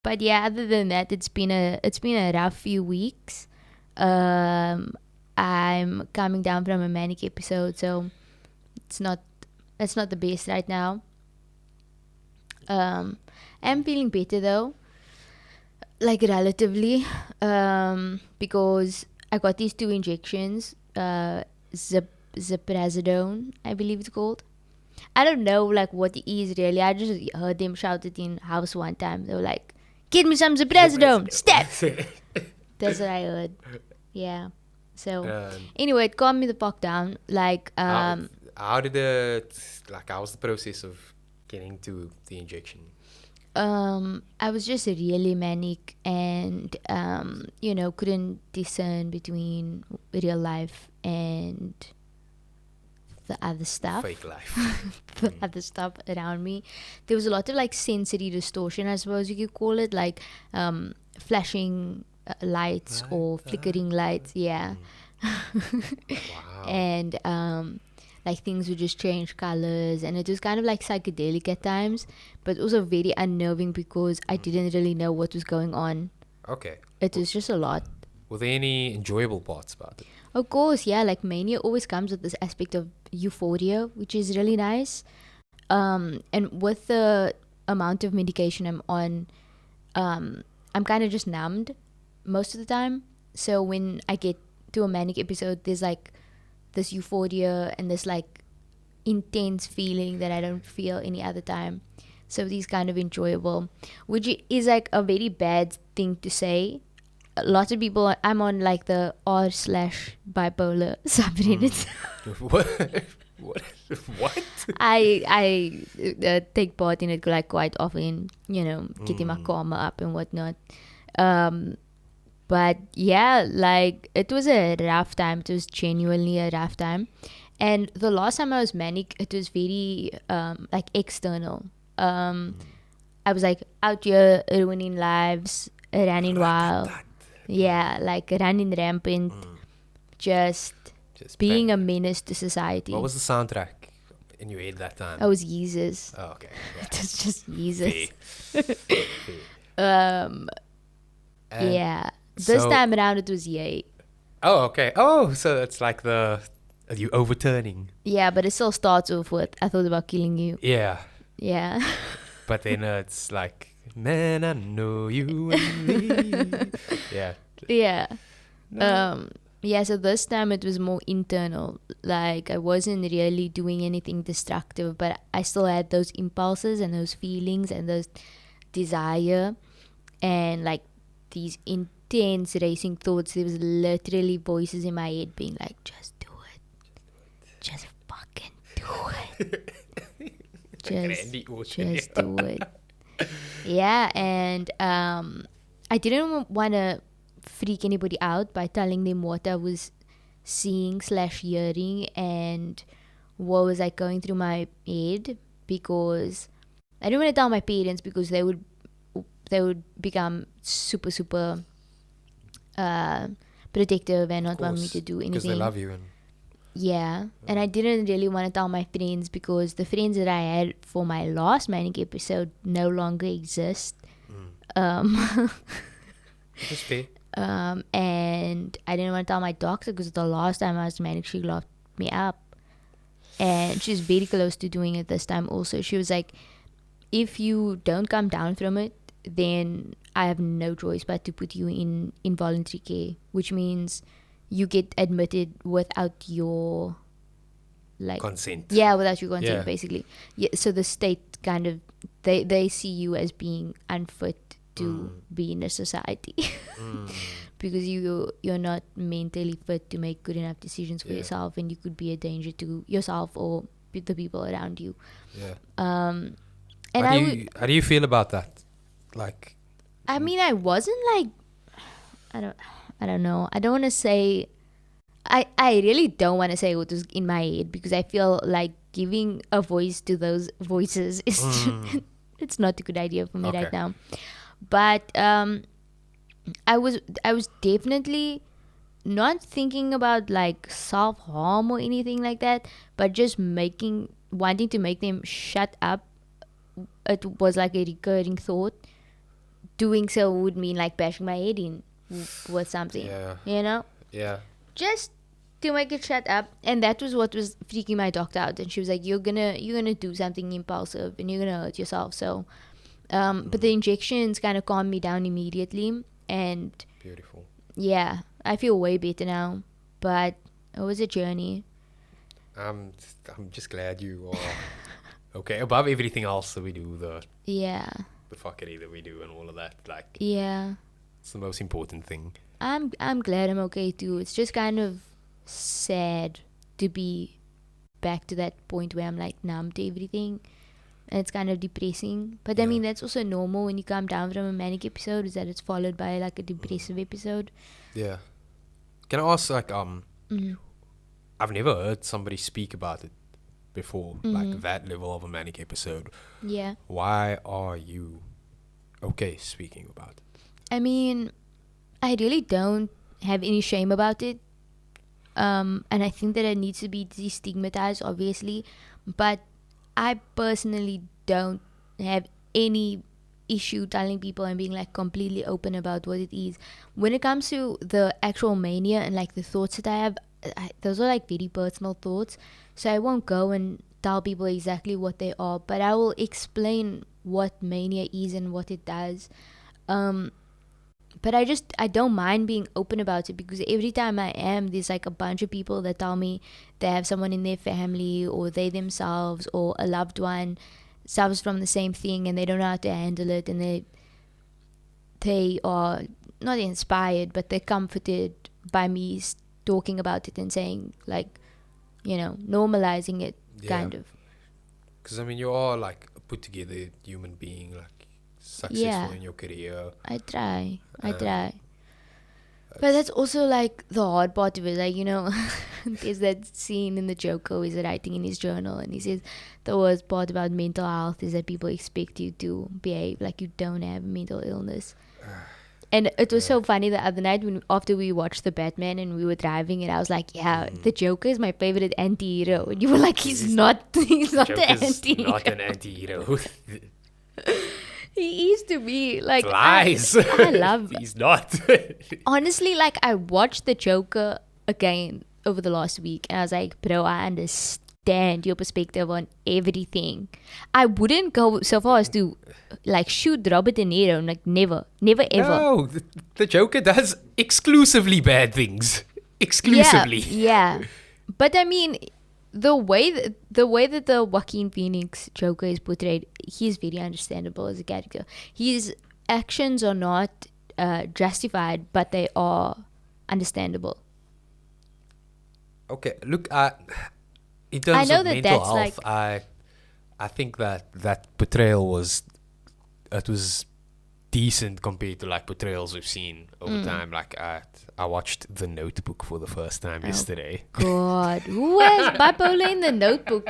But yeah, other than that, it's been a rough few weeks. Um, I'm coming down from a manic episode, so it's not it's not the best right now. Um, I'm feeling better though, like relatively, because I got these two injections, ziprasidone, I believe it's called. I don't know like what it is really. I just heard them shout it in house one time. They were like, "Get me some ziprasidone, step." That's what I heard. Yeah. So Um, anyway, it calmed me the fuck down. Like how how did how was the process of getting to the injection? I was just really manic and couldn't discern between real life and the other Fake stuff. life. The other stuff around me. There was a lot of like sensory distortion, I suppose you could call it, like flashing lights or flickering lights. Yeah. Wow. And like things would just change colors, and it was kind of like psychedelic at times, but also very unnerving because I didn't really know what was going on. Okay. It was just a lot. Were there any enjoyable parts about it? Of course, yeah, like mania always comes with this aspect of euphoria, which is really nice. And with the amount of medication I'm on, I'm kind of just numbed most of the time. So when I get to a manic episode, there's like this euphoria and this like intense feeling that I don't feel any other time. So these kind of enjoyable, which is like a very bad thing to say. Lots of people, I'm on like the r/bipolar subreddit. what? what? What? I take part in it like quite often, getting my karma up and whatnot. Um, but yeah, like it was a rough time. It was genuinely a rough time. And the last time I was manic, it was very like external. I was like out here ruining lives, running wild. Yeah, like running rampant, just Just being bang. a menace to society. What was the soundtrack in your head that time? I was Jesus. Oh, okay. It was just Jesus. Fair. Um, And yeah. This so, time around, it was yay. oh, okay. Oh, so it's like you overturning. Yeah, but it still starts off with, I thought about killing you. Yeah. Yeah. But then it's like, man, I know you and me. Yeah. Yeah. No. Yeah, so this time it was more internal. Like I wasn't really doing anything destructive, but I still had those impulses and those feelings and those desire and like these intense racing thoughts. There was literally voices in my head being like, just do it. Just fucking do it. Randy Orton. Just do it. Yeah, and I didn't want to freak anybody out by telling them what I was seeing/hearing and what was like going through my head, because I didn't want to tell my parents because they would become super protective and not want me to do anything. Because they love you. And Yeah, and I didn't really want to tell my friends because the friends that I had for my last manic episode no longer exist. it's fair. And I didn't want to tell my doctor because the last time I was manic, she locked me up. And she's very close to doing it this time also. She was like, if you don't come down from it, then I have no choice but to put you in involuntary care, which means you get admitted without your like Consent. Yeah, without your consent, Yeah. basically. Yeah, so the state kind of they see you as being unfit to be in a society because you're not mentally fit to make good enough decisions for Yeah. yourself, and you could be a danger to yourself or the people around you. Yeah. And How do you feel about that? Like, I mean, I wasn't like, I don't know. I don't want to say, I really don't want to say what was in my head because I feel like giving a voice to those voices is, it's not a good idea for me right now. But I was definitely not thinking about like self-harm or anything like that, but just wanting to make them shut up. It was like a recurring thought doing so would mean like bashing my head in with something. Yeah. You know? Yeah. Just to make it shut up. And that was what was freaking my doctor out. And she was like, you're gonna do something impulsive and you're gonna hurt yourself. So but the injections kind of calmed me down immediately. And Beautiful. yeah, I feel way better now. But it was a journey. I'm just glad you are okay. Above everything else that we do, the Yeah. fuckery that we do and all of that, like, Yeah. it's the most important thing. I'm glad I'm okay too. It's just kind of sad to be back to that point where I'm like numb to everything. And it's kind of depressing. But I Yeah. mean, that's also normal when you come down from a manic episode, is that it's followed by like a depressive episode. Yeah. Can I ask, like, Mm-hmm. I've never heard somebody speak about it before, Mm-hmm. like that level of a manic episode. Yeah. Why are you okay speaking about it? I mean, I really don't have any shame about it. And I think that it needs to be destigmatized, obviously. But I personally don't have any issue telling people and being like completely open about what it is. When it comes to the actual mania and like the thoughts that I have, those are like very personal thoughts. So I won't go and tell people exactly what they are, but I will explain what mania is and what it does. But I don't mind being open about it, because every time I am, there's like a bunch of people that tell me they have someone in their family or they themselves or a loved one suffers from the same thing and they don't know how to handle it, and they are not inspired, but they're comforted by me talking about it and saying, like, normalizing it, kind of. Because I mean, you are like a put together human being, like successful in your career. I try. But that's also like the hard part of it. Like, there's that scene in the Joker where he's writing in his journal and he says the worst part about mental health is that people expect you to behave like you don't have a mental illness. And it was so funny the other night after we watched the Batman and we were driving, and I was like, the Joker is my favorite anti-hero. And you were like, he's not the anti-hero. Not an anti-hero. He used to be like Lies. I love. He's not. Honestly, like, I watched the Joker again over the last week, and I was like, bro, I understand your perspective on everything. I wouldn't go so far as to like shoot Robert De Niro. Like, never ever. No, the Joker does exclusively bad things. Exclusively. Yeah. But I mean, the way that the Joaquin Phoenix Joker is portrayed, he's very understandable as a character. His actions are not justified, but they are understandable. Okay, look, in terms of mental health, I think that portrayal was decent compared to like portrayals we've seen over time. Like I watched The Notebook for the first time yesterday. God, who has bipolar in The Notebook?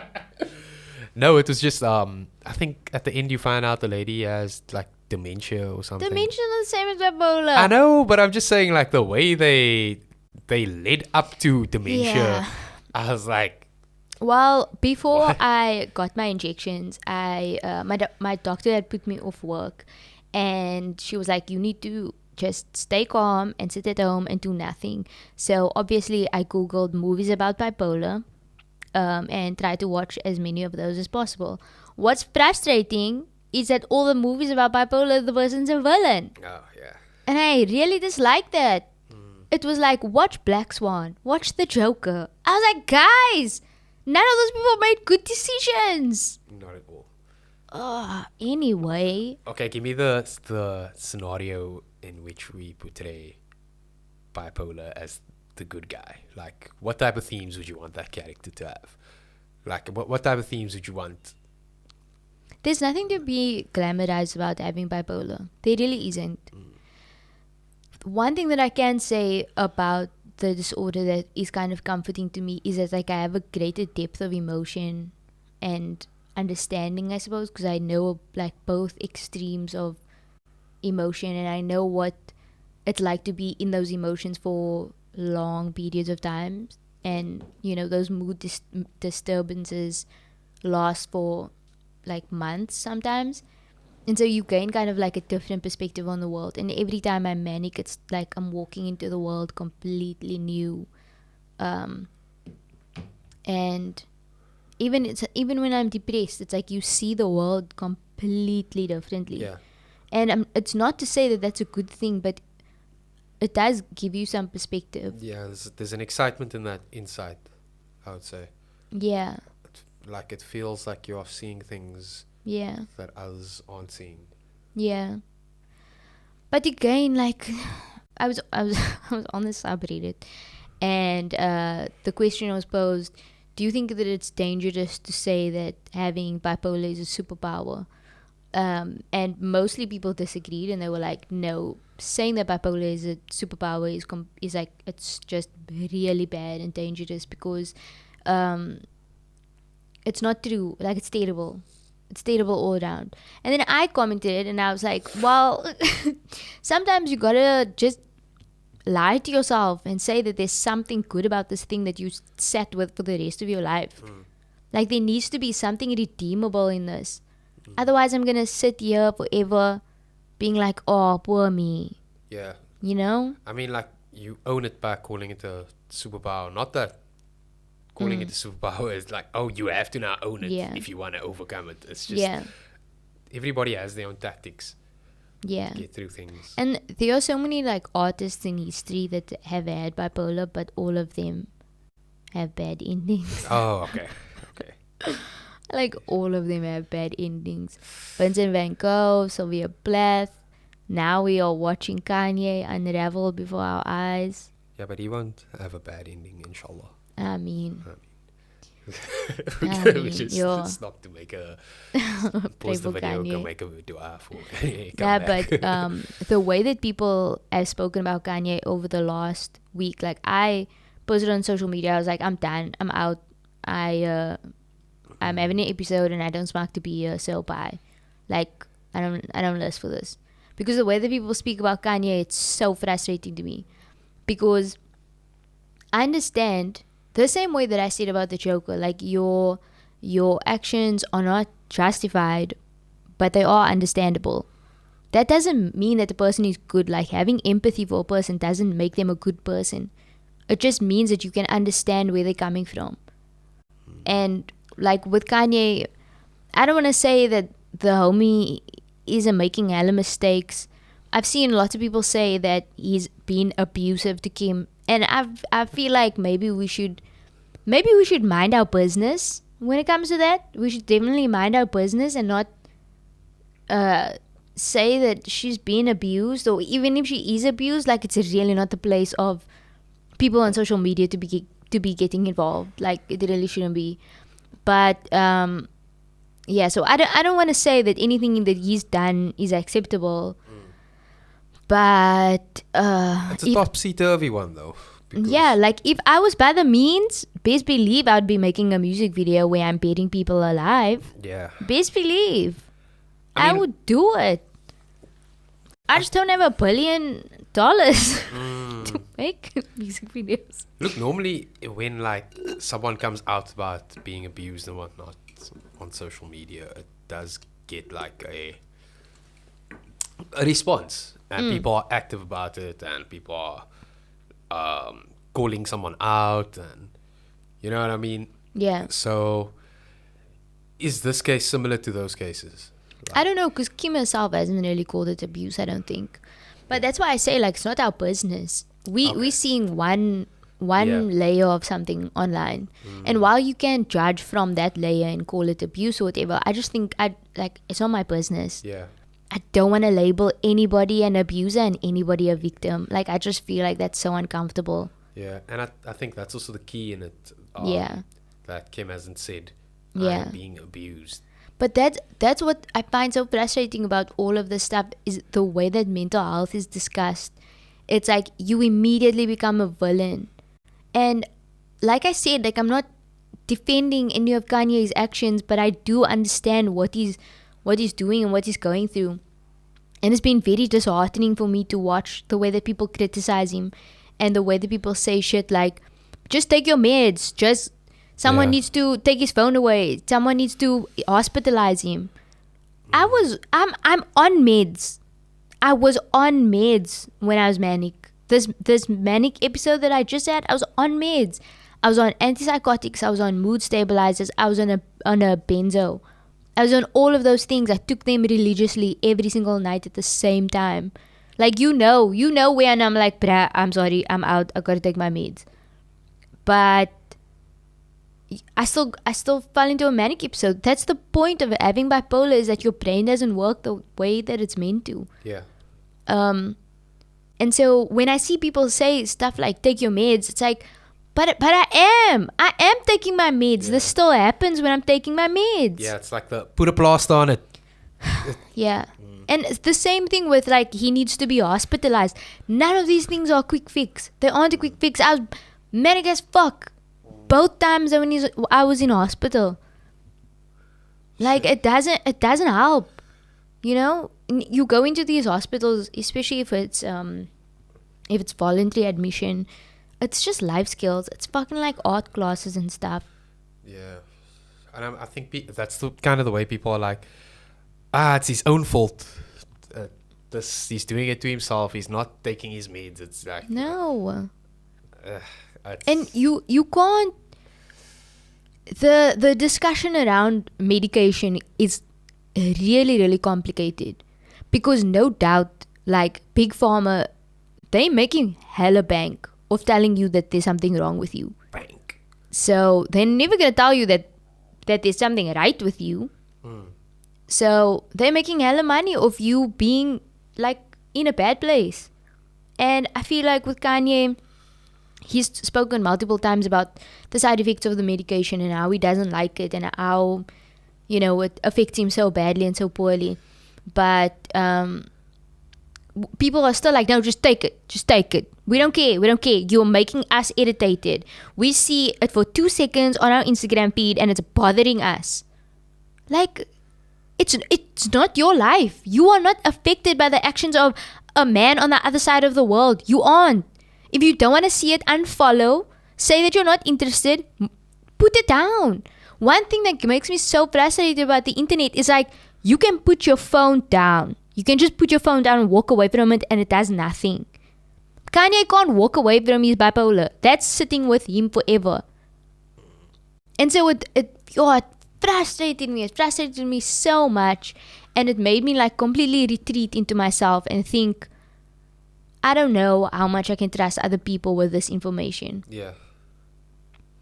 No, it was just I think at the end you find out the lady has like dementia or something. Dementia is the same as bipolar. I know, but I'm just saying, like, the way they led up to dementia, Yeah. I was like, Well, before I got my injections, my doctor had put me off work, and she was like, you need to just stay calm and sit at home and do nothing. So obviously I googled movies about bipolar, and tried to watch as many of those as possible. What's frustrating is that all the movies about bipolar, the person's a villain, oh yeah, and I really dislike that. It was like, watch Black Swan, watch The Joker. I was like, guys, none of those people made good decisions. not at all. Anyway. Okay, give me the scenario in which we portray bipolar as the good guy. Like, what type of themes would you want that character to have? Like, what type of themes would you want? There's nothing to be glamorized about having bipolar. There really isn't. One thing that I can say about the disorder that is kind of comforting to me is that, like, I have a greater depth of emotion and understanding, I suppose, because I know like both extremes of emotion, and I know what it's like to be in those emotions for long periods of time, and those mood disturbances last for like months sometimes. And so you gain kind of like a different perspective on the world. And every time I'm manic, it's like I'm walking into the world completely new. And even when I'm depressed, it's like you see the world completely differently. Yeah. And it's not to say that that's a good thing, but it does give you some perspective. Yeah, there's an excitement in that insight, I would say. Yeah. Like it feels like you're seeing things Yeah. that others aren't seeing. Yeah. But again, like I was I was on the subreddit, and the question was posed: do you think that it's dangerous to say that having bipolar is a superpower? And mostly people disagreed, and they were like, no, saying that bipolar is a superpower is like, it's just really bad and dangerous, because it's not true. Like, it's terrible. It's terrible all around. And then I commented, and I was like, well, sometimes you gotta just lie to yourself and say that there's something good about this thing that you sat with for the rest of your life. Like, there needs to be something redeemable in this. Otherwise, I'm gonna sit here forever being like, oh, poor me. Yeah. You know? I mean, like, you own it by calling it a superpower. Not that calling it a superpower is like, oh, you have to now own it if you want to overcome it. It's just everybody has their own tactics to get through things. And there are so many like artists in history that have had bipolar, but all of them have bad endings. Oh, okay. Like, all of them have bad endings. Vincent van Gogh, Sylvia Plath. Now we are watching Kanye unravel before our eyes. Yeah, but he won't have a bad ending, inshallah. I mean, it's not to make a pause the video, Kanye. go make a dua for Kanye. But the way that people have spoken about Kanye over the last week, like, I posted on social media, I was like, I'm done, I'm out, I'm having an episode and I don't smoke to be here, so bye. Like, I don't list for this, because the way that people speak about Kanye, it's so frustrating to me, because I understand the same way that I said about the Joker, like, your actions are not justified, but they are understandable. That doesn't mean that the person is good. Like, having empathy for a person doesn't make them a good person. It just means that you can understand where they're coming from. And like with Kanye, I don't want to say that the homie isn't making hella mistakes. I've seen lots of people say that he's been abusive to Kim, and I feel like maybe we should mind our business when it comes to that. We should definitely mind our business and not say that she's been abused, or even if she is abused, like, it's really not the place of people on social media to be getting involved. Like, it really shouldn't be. But so I don't want to say that anything that he's done is acceptable. But it's a topsy-turvy one, though. Yeah, like, if I was by the means, best believe I'd be making a music video where I'm burying people alive. Yeah. Best believe. I would do it. I just don't have $1 billion to make music videos. Look, normally when like someone comes out about being abused and whatnot on social media, it does get like a response, and people are active about it, and people are calling someone out, and you know what I mean? Yeah. So is this case similar to those cases? I don't know, because Kim herself hasn't really called it abuse, I don't think. But that's why I say, like, it's not our business. We're seeing one layer of something online, and while you can judge from that layer and call it abuse or whatever, I just think it's not my business. Yeah. I don't want to label anybody an abuser and anybody a victim. Like, I just feel like that's so uncomfortable. Yeah, and I think that's also the key in it. That Kim hasn't said. I'm being abused. But that's what I find so frustrating about all of this stuff, is the way that mental health is discussed. It's like you immediately become a villain. And like I said, like, I'm not defending any of Kanye's actions, but I do understand what he's doing and what he's going through. And it's been very disheartening for me to watch the way that people criticize him, and the way that people say shit like, just take your meds, someone needs to take his phone away, someone needs to hospitalize him. I'm on meds. I was on meds when I was manic. This manic episode that I just had, I was on meds. I was on antipsychotics, I was on mood stabilizers, I was on a benzo. I was on all of those things. I took them religiously every single night at the same time. Like, you know when I'm like, bruh, I'm sorry, I'm out, I gotta take my meds. But I still fall into a manic episode. That's the point of having bipolar, is that your brain doesn't work the way that it's meant to. Yeah. And so when I see people say stuff like take your meds, it's like, but I am taking my meds. Yeah. This still happens when I'm taking my meds. Yeah, it's like the put a plaster on it. Yeah. And it's the same thing with like, he needs to be hospitalized. None of these things are a quick fix. They aren't a quick fix. I was manic as fuck both times when I was in hospital. Like, it doesn't help. You know, you go into these hospitals, especially if it's voluntary admission. It's just life skills. It's fucking like art classes and stuff. Yeah, and I think that's the kind of the way people are like, it's his own fault. He's doing it to himself. He's not taking his meds. It's like, no. And you can't. The discussion around medication is really, really complicated, because no doubt, like, big pharma, they making hella bank of telling you that there's something wrong with you. Bank. So they're never gonna tell you that there's something right with you. So they're making hella money of you being like in a bad place. And I feel like with Kanye, he's spoken multiple times about the side effects of the medication and how he doesn't like it and how, you know, it affects him so badly and so poorly. But people are still like, no, just take it. We don't care. You're making us irritated. We see it for 2 seconds on our Instagram feed and it's bothering us. Like, it's not your life. You are not affected by the actions of a man on the other side of the world. You aren't. If you don't want to see it, unfollow. Say that you're not interested. Put it down. One thing that makes me so frustrated about the internet is like, you can put your phone down. You can just put your phone down and walk away from it and it does nothing. Kanye can't walk away from his bipolar. That's sitting with him forever. And so it frustrated me. It frustrated me so much. And it made me like completely retreat into myself and think, I don't know how much I can trust other people with this information. Yeah.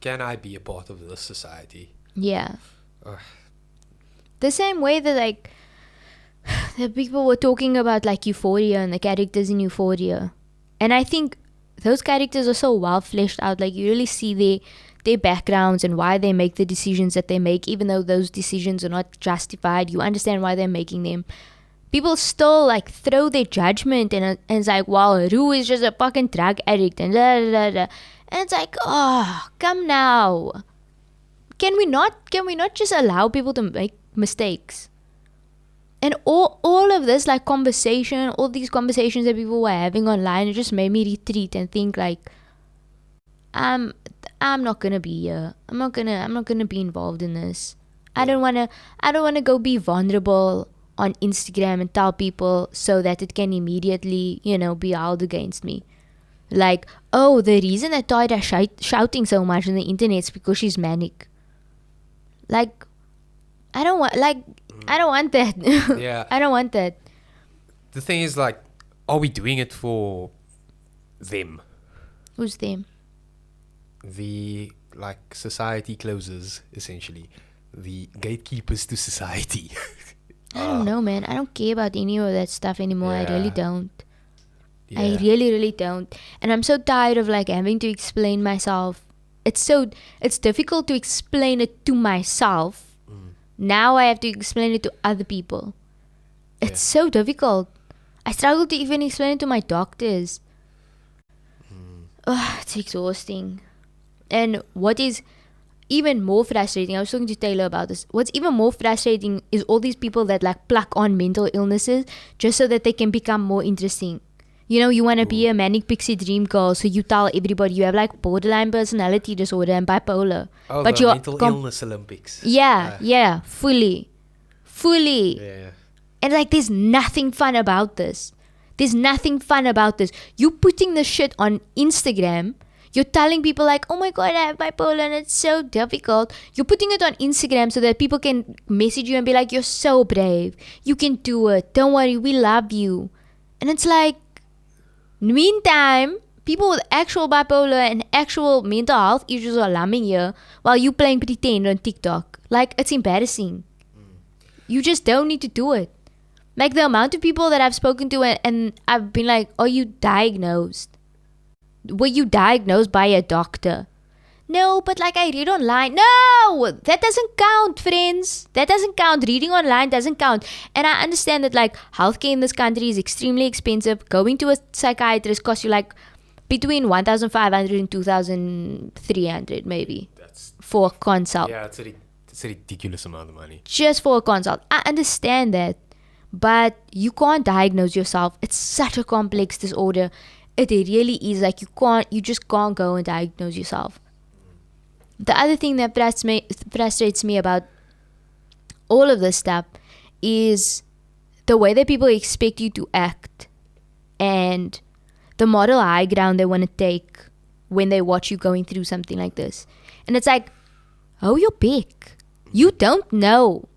Can I be a part of this society? Yeah. The same way that like the people were talking about like Euphoria and the characters in Euphoria. And I think those characters are so well fleshed out. Like, you really see their backgrounds and why they make the decisions that they make, even though those decisions are not justified. You understand why they're making them. People still like throw their judgment and it's like, wow, Rue is just a fucking drug addict and da da da da. And it's like, oh, come now. Can we not just allow people to make mistakes? And all of this like conversation, all these conversations that people were having online, it just made me retreat and think like, I'm not gonna be here. I'm not gonna be involved in this. I don't wanna go be vulnerable on Instagram and tell people so that it can immediately, you know, be held against me. Like, oh, the reason that Taahirah shouting so much on the internet is because she's manic. Like, I don't want that. Yeah. I don't want that. The thing is, like, are we doing it for them? Who's them? The, like, society closes, essentially. The gatekeepers to society. I don't know, man. I don't care about any of that stuff anymore. Yeah. I really don't. Yeah. I really, really don't. And I'm so tired of like having to explain myself. It's difficult to explain it to myself. Now I have to explain it to other people. It's so difficult. I struggle to even explain it to my doctors. It's exhausting. And what is even more frustrating, I was talking to Taylor about this, what's even more frustrating is all these people that like pluck on mental illnesses just so that they can become more interesting. You know, you want to be a manic pixie dream girl, so you tell everybody you have like borderline personality disorder and bipolar. Oh, but the you're mental illness Olympics. Yeah, fully. Yeah. And like, there's nothing fun about this. There's nothing fun about this. You putting this shit on Instagram. You're telling people like, oh my God, I have bipolar and it's so difficult. You're putting it on Instagram so that people can message you and be like, you're so brave. You can do it. Don't worry. We love you. And it's like, meantime, people with actual bipolar and actual mental health issues are loving you while you playing pretend on TikTok. Like, it's embarrassing. You just don't need to do it. Like, the amount of people that I've spoken to and I've been like, are you diagnosed? Were you diagnosed by a doctor? No, but like I read online. No, that doesn't count, friends. That doesn't count. Reading online doesn't count. And I understand that like healthcare in this country is extremely expensive. Going to a psychiatrist costs you like between 1,500 and 2,300 maybe. That's for a consult. Yeah, it's a ridiculous amount of money. Just for a consult. I understand that. But you can't diagnose yourself. It's such a complex disorder. It really is. Like you just can't go and diagnose yourself. The other thing that frustrates me about all of this stuff is the way that people expect you to act and the moral high ground they want to take when they watch you going through something like this. And it's like, oh, you're big. You don't know.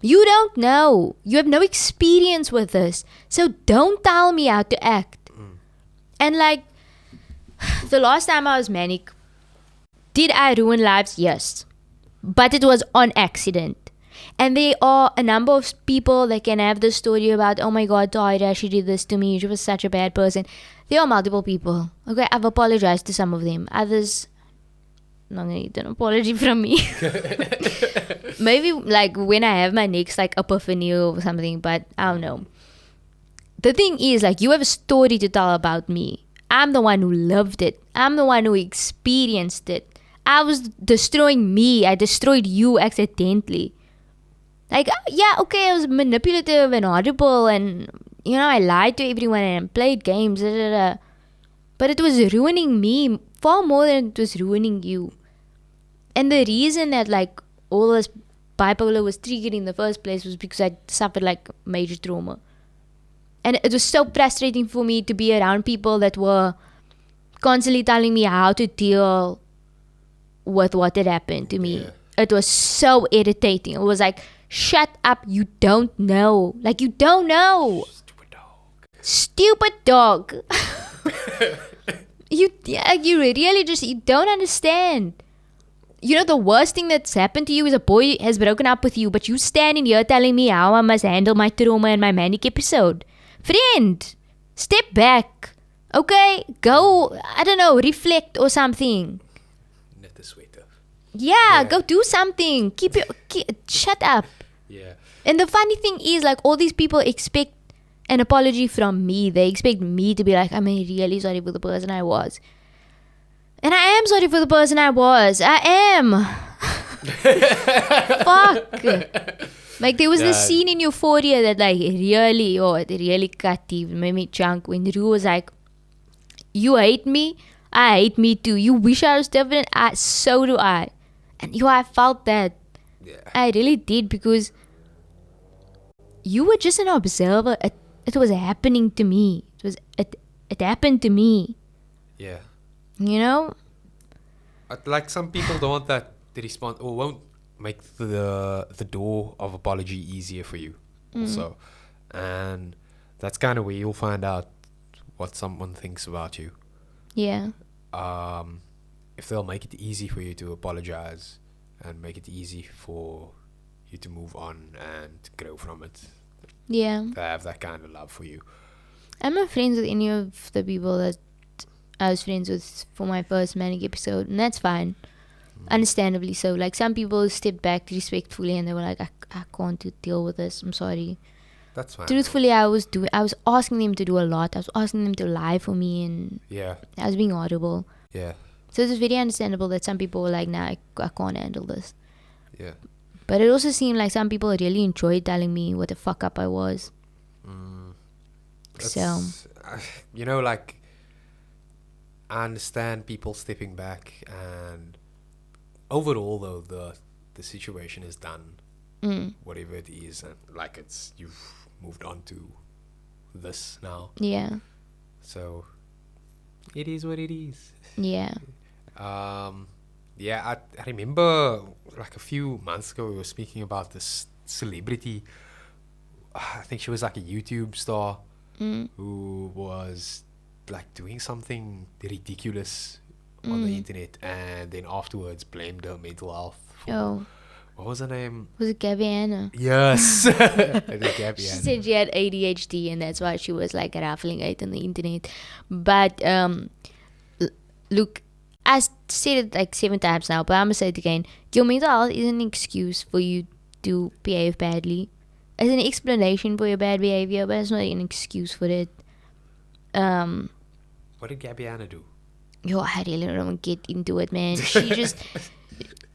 You don't know. You have no experience with this. So don't tell me how to act. And like, the last time I was manic, did I ruin lives? Yes. But it was on accident. And there are a number of people that can have this story about, oh my God, Taahirah, she did this to me. She was such a bad person. There are multiple people. Okay, I've apologized to some of them. Others, not going to need an apology from me. Maybe like when I have my next like epiphany or something, but I don't know. The thing is, like, you have a story to tell about me. I'm the one who lived it. I'm the one who experienced it. I was destroying me. I destroyed you accidentally. Like, yeah, okay, I was manipulative and horrible and, you know, I lied to everyone and played games. Da, da, da. But it was ruining me far more than it was ruining you. And the reason that, like, all this bipolar was triggered in the first place was because I suffered, like, major trauma. And it was so frustrating for me to be around people that were constantly telling me how to deal with what had happened to me. Yeah. It was so irritating. It was like, shut up, you don't know. Like, you don't know. Stupid dog. You really just, you don't understand. You know, the worst thing that's happened to you is a boy has broken up with you, but you standing here telling me how I must handle my trauma in my manic episode. Friend, step back. Okay? Go, I don't know, reflect or something. Knit a sweater. Yeah, go do something. Shut up. Yeah. And the funny thing is, like, all these people expect an apology from me. They expect me to be like, I'm really sorry for the person I was. And I am sorry for the person I was. I am. Fuck. Like, there was this scene in Euphoria that, like, it really cut deep. It made me chunk when Rue was like, you hate me? I hate me too. You wish I was different? So do I. And I felt that. Yeah. I really did, because you were just an observer. It was happening to me. It happened to me. Yeah. You know? Like, some people don't want that to respond or won't make the door of apology easier for you also. And that's kind of where you'll find out what someone thinks about you. Yeah. If they'll make it easy for you to apologize and make it easy for you to move on and grow from it. Yeah. They have that kind of love for you. I'm not friends with any of the people that I was friends with for my first manic episode, and that's fine. Understandably so. Like, some people stepped back respectfully and they were like, I can't deal with this. I'm sorry. That's fine. Truthfully, I was asking them to do a lot. I was asking them to lie for me, and Yeah. I was being horrible. Yeah. So it's very understandable that some people were like, nah, I can't handle this. Yeah. But it also seemed like some people really enjoyed telling me what a fuck up I was. So, you know, like, I understand people stepping back, and overall, though, the situation is done, whatever it is, and like, you've moved on to this now. Yeah. So it is what it is. Yeah. Yeah, I remember like a few months ago we were speaking about this celebrity. I think she was like a YouTube star who was like doing something ridiculous on the internet, and then afterwards blamed her mental health for, Oh. what was her name? Was it Gabby Anna? Yes. I think Gabby She Anna. said she had ADHD and that's why she was like raffling it on the internet. But look, I said it like 7 times now, but I'm gonna say it again. Your mental health isn't an excuse for you to behave badly. It's an explanation for your bad behavior, but it's not an excuse for it. What did Gabby Anna do? Yo, I really don't want to get into it, man.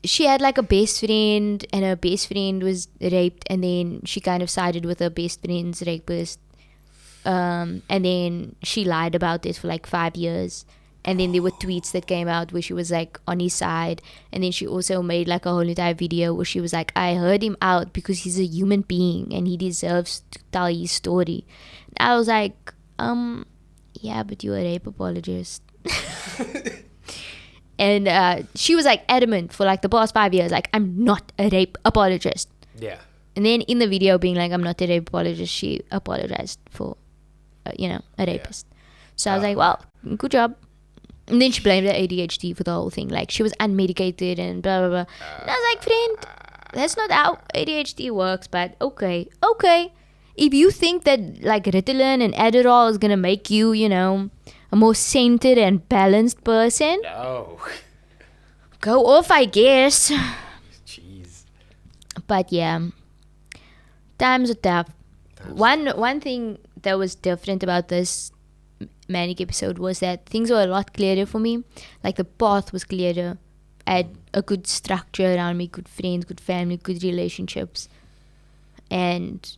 She had like a best friend, and her best friend was raped, and then she kind of sided with her best friend's rapist. And then she lied about it for like 5 years. And then there were tweets that came out where she was like on his side. And then she also made like a whole entire video where she was like, I heard him out because he's a human being and he deserves to tell his story. And I was like, yeah, but you're a rape apologist. And she was like adamant for like the past 5 years, like, I'm not a rape apologist. Yeah. And then in the video being like, I'm not a rape apologist, she apologized for, a rapist. So I was like, well, good job. And then she blamed her ADHD for the whole thing. Like, she was unmedicated and blah, blah, blah. And I was like, friend, that's not how ADHD works, but okay. If you think that, like, Ritalin and Adderall is going to make you, a more centered and balanced person, No. go off, I guess. Jeez. But, yeah, times are tough. One thing that was different about this manic episode was that things were a lot clearer for me. Like, the path was clearer. I had a good structure around me, good friends, good family, good relationships, and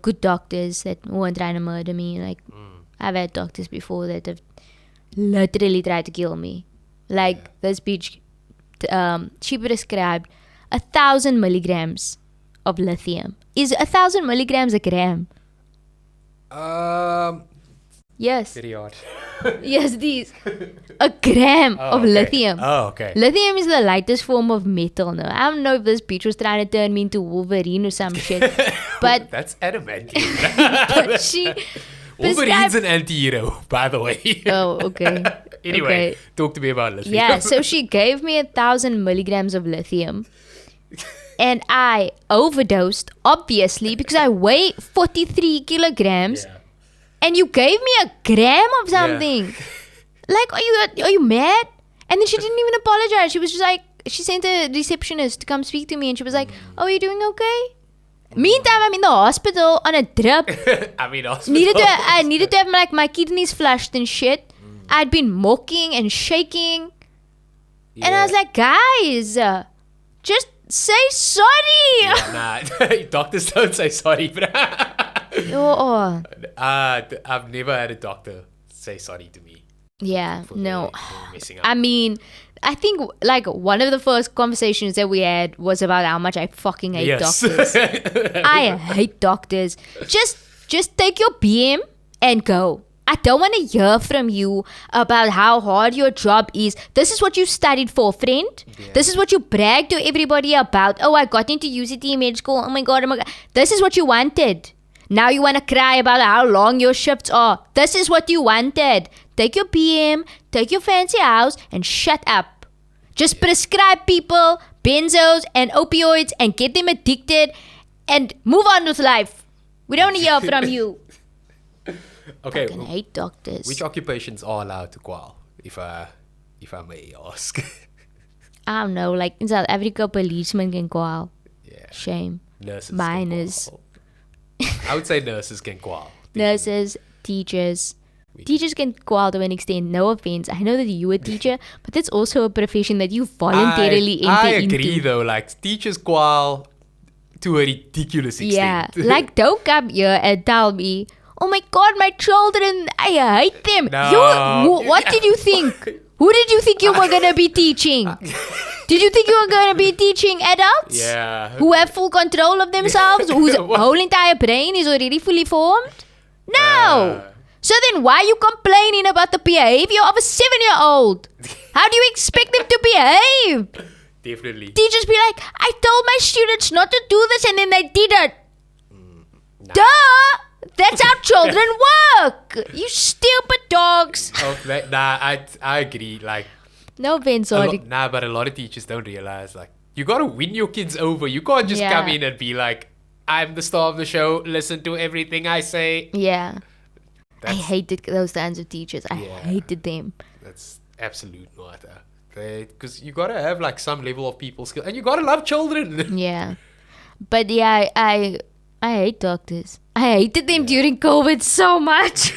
good doctors that weren't trying to murder me. Like, I've had doctors before that have literally tried to kill me. Like, this bitch, she prescribed 1,000 milligrams of lithium. Is 1,000 milligrams a gram? Yes. Very odd. Yes, these. A gram of lithium. Oh, okay. Lithium is the lightest form of metal. No, I don't know if this bitch was trying to turn me into Wolverine or some shit. But That's adamantium. but she Wolverine's an anti-hero, by the way. Oh, okay. Anyway, Okay. talk to me about lithium. Yeah, so she gave me 1,000 milligrams of lithium. And I overdosed, obviously, because I weigh 43 kilograms. Yeah. And you gave me a gram of something. Like, are you mad? And then she didn't even apologize. She was just like, she sent a receptionist to come speak to me, and she was like, "Oh, are you doing okay?" Meantime, I'm in the hospital on a drip. I mean, hospital. I needed to have my kidneys flushed and shit. I'd been mocking and shaking. And I was like, guys, just say sorry. Nah, doctors don't say sorry, bro. Oh. I've never had a doctor say sorry to me. Yeah, for no. messing up. I mean, I think like one of the first conversations that we had was about how much I fucking hate doctors. I hate doctors. Just take your BM and go. I don't want to hear from you about how hard your job is. This is what you studied for, friend. Yeah. This is what you brag to everybody about. Oh, I got into UCT med school. Oh my god. This is what you wanted. Now you want to cry about how long your shifts are. This is what you wanted. Take your PM, take your fancy house, and shut up. Just prescribe people benzos and opioids and get them addicted and move on with life. We don't want to hear from you. Okay. I fucking hate doctors. Which occupations are allowed to qual, if I may ask? I don't know. Like in South Africa, policemen can qual. Yeah. Shame. Nurses. Miners. Can qual. I would say nurses can qual. Nurses, teachers. Teachers can qual to an extent. No offense. I know that you a teacher, but that's also a profession that you voluntarily enter into. I agree though. Like teachers qual to a ridiculous extent. Yeah. Like don't come here and tell me, oh my god, my children, I hate them. No. What did you think? Who did you think you were going to be teaching? Did you think you were going to be teaching adults? Yeah. Who have full control of themselves? Whose whole entire brain is already fully formed? No! So then why are you complaining about the behavior of a 7-year-old? How do you expect them to behave? Definitely. Teachers be like, I told my students not to do this and then they did it. Nah. Duh! That's how children work! You stupid dogs. Oh, I agree. Like, No offense, sorry. but a lot of teachers don't realize, like, you gotta win your kids over. You can't just Yeah. come in and be like, I'm the star of the show, listen to everything I say. Yeah. I That's- hated those kinds of teachers. I Yeah. hated them. That's absolute matter. Because you gotta have, like, some level of people skill. And you gotta love children. Yeah. But yeah, I hate doctors. I hated them during COVID so much.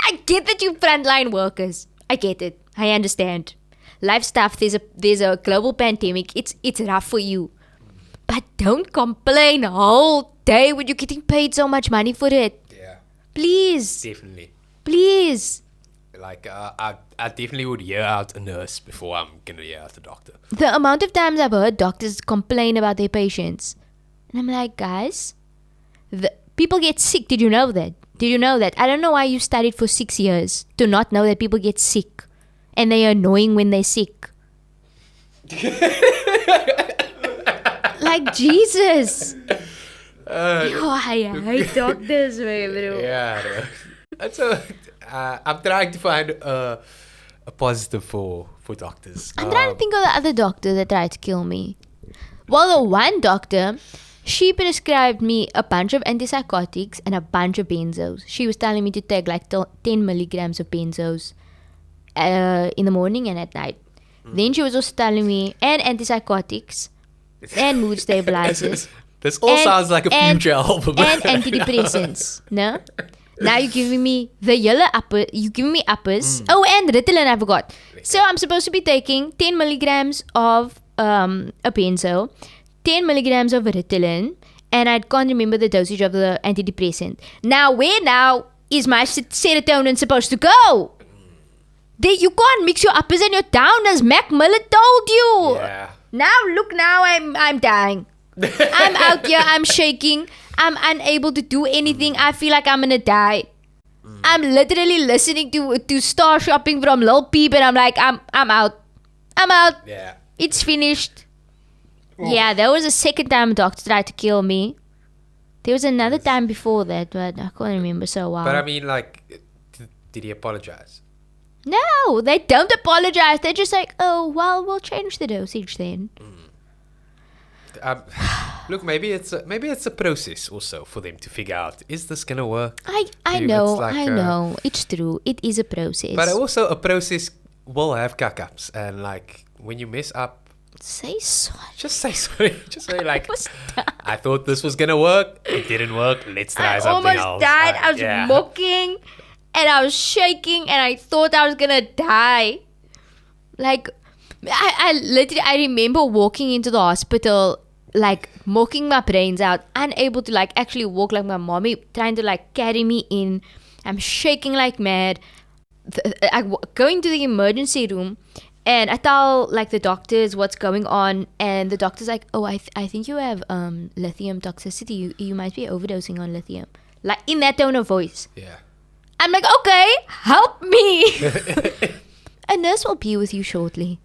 I get that you frontline workers. I get it. I understand. Life stuff, there's a global pandemic. It's rough for you. But don't complain the whole day when you're getting paid so much money for it. Yeah, Please. definitely. Please. Like, I definitely would hear out a nurse before I'm gonna hear out a doctor. The amount of times I've heard doctors complain about their patients. And I'm like, guys, people get sick. Did you know that? Did you know that? I don't know why you studied for 6 years to not know that people get sick. And they are annoying when they're sick. Like, Jesus. Yo, I hate doctors, man, bro. Yeah, that's I'm trying to find a positive for doctors. I'm trying to think of the other doctor that tried to kill me. Well, the one doctor, she prescribed me a bunch of antipsychotics and a bunch of benzos. She was telling me to take like 10 milligrams of benzos in the morning and at night. Then she was also telling me, and antipsychotics and mood stabilizers. This all sounds like a future album. And antidepressants. No? Now you're giving me the yellow upper. You're giving me uppers. Oh, and Ritalin, I forgot. So I'm supposed to be taking 10 milligrams of a benzo, 10 milligrams of Ritalin, and I can't remember the dosage of the antidepressant. Now, where now is my serotonin supposed to go? You can't mix your uppers and your downers. Mac Miller told you. Yeah. Now, look, now I'm dying. I'm out here. I'm shaking. I'm unable to do anything. I feel like I'm gonna die. I'm literally listening to Star Shopping from Lil Peep, and I'm like, I'm out. I'm out. Yeah. It's finished. Yeah, that was the second time a doctor tried to kill me. There was another time before that, but I can't remember so well. But I mean, like, did he apologize? No, they don't apologize. They're just like, oh, well, we'll change the dosage then. Look, maybe it's a process also for them to figure out, is this gonna work? I know, I know. It's true. It is a process. But also a process will have cuck-ups, and like when you mess up, say sorry. just say sorry. Just say like, was done. I thought this was gonna work. It didn't work. Let's try something else. I almost died. I was mocking and I was shaking and I thought I was gonna die. Like, I remember walking into the hospital, like mocking my brains out, unable to like actually walk, like my mommy trying to like carry me in. I'm shaking like mad. I go into the emergency room and I tell like the doctors what's going on, and the doctor's like, oh, I think you have lithium toxicity. You might be overdosing on lithium. Like in that tone of voice. Yeah. I'm like, okay, help me. A nurse will be with you shortly.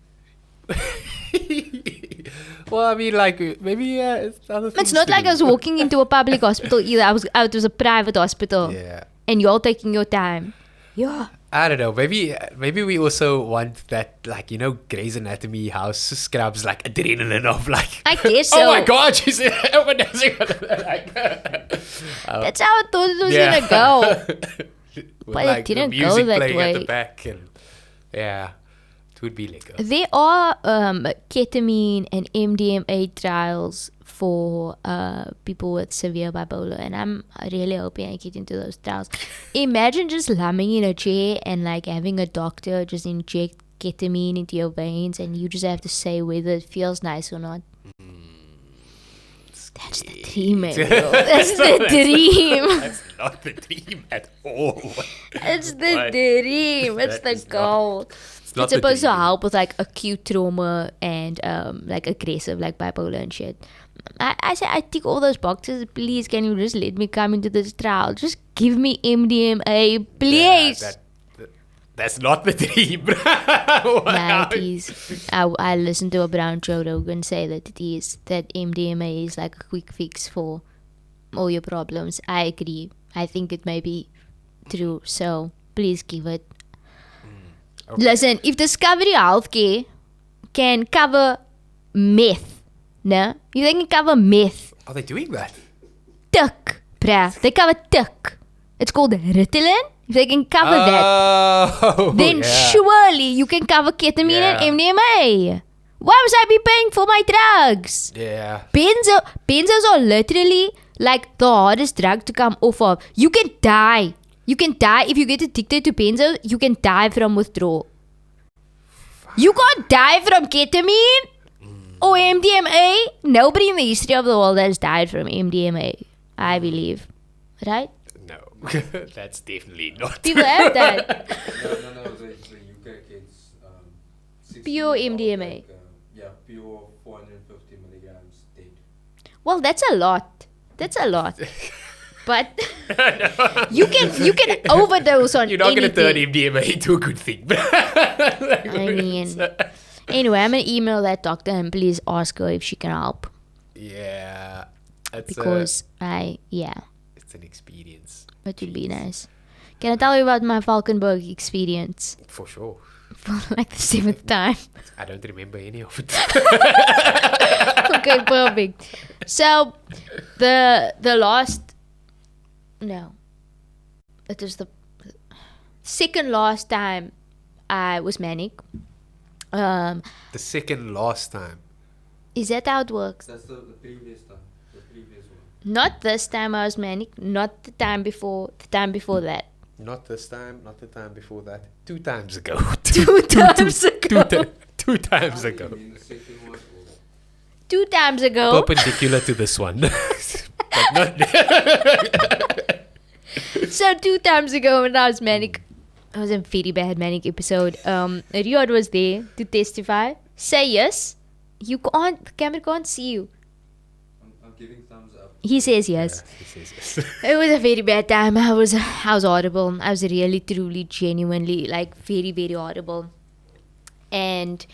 Well, I mean, like, maybe it's other things. It's not to like do. I was walking into a public hospital either. It was a private hospital. Yeah. And you're taking your time. Yeah. I don't know. Maybe we also want that, like, you know, Grey's Anatomy house scrubs, like adrenaline of like. I guess so. Oh my God, she's overdosing. Like, that's how I thought it was gonna go. With, But like, it didn't the music go that playing at way. the back, and yeah, it would be like. There are ketamine and MDMA trials for people with severe bipolar, and I'm really hoping I get into those trials. Imagine just lying in a chair and like having a doctor just inject ketamine into your veins, and you just have to say whether it feels nice or not. That's the dream, man. That's the dream. That's not the dream at all. That's the What? dream. That's That the is not- goal. It's supposed to help with like acute trauma and like aggressive like bipolar and shit. I say I tick all those boxes. Please, can you just let me come into this trial? Just give me MDMA, please. That's not the dream. Nah, it is. I listened to a Brown Joe Rogan say that it is, that MDMA is like a quick fix for all your problems. I agree. I think it may be true. So please give it. Okay. Listen, if Discovery Healthcare can cover meth, no? If they can cover meth. Are they doing that? Tuck, bruh. They cover tuck. It's called Ritalin. If they can cover that, then surely you can cover ketamine and MDMA. Why must I be paying for my drugs? Yeah. Benzos are literally like the hardest drug to come off of. You can die. You can die if you get addicted to benzos. You can die from withdrawal. You can't die from ketamine or MDMA. Nobody in the history of the world has died from MDMA, I believe. Right? No, that's definitely not. People have that. No. The UK kids. Pure MDMA. Pure 450 milligrams dead. Well, that's a lot. But you can overdose on anything. You're not going to turn MDMA into a good thing. I mean, anyway, I'm going to email that doctor and please ask her if she can help. Yeah. Because it's an experience. It would be nice. Can I tell you about my Valkenberg experience? For sure. For like the 7th time. I don't remember any of it. Okay, perfect. So, the last... No. It was the second last time I was manic. The second last time. Is that how it works? That's the previous time. The previous one. Not this time I was manic. Not the time before. The time before that. Not this time. Not the time before that. 2 times ago. 2 times ago. 2 times ago. You mean the second one? 2 times ago. Perpendicular to this one. But not. So 2 times ago when I was manic, I was in a very bad manic episode. Riyadh was there to testify. Say yes. You can't. The camera can't see you. I'm giving thumbs up. He says yes. Yeah, he says yes. It was a very bad time. I was horrible. I was really, truly, genuinely, like very, very horrible. And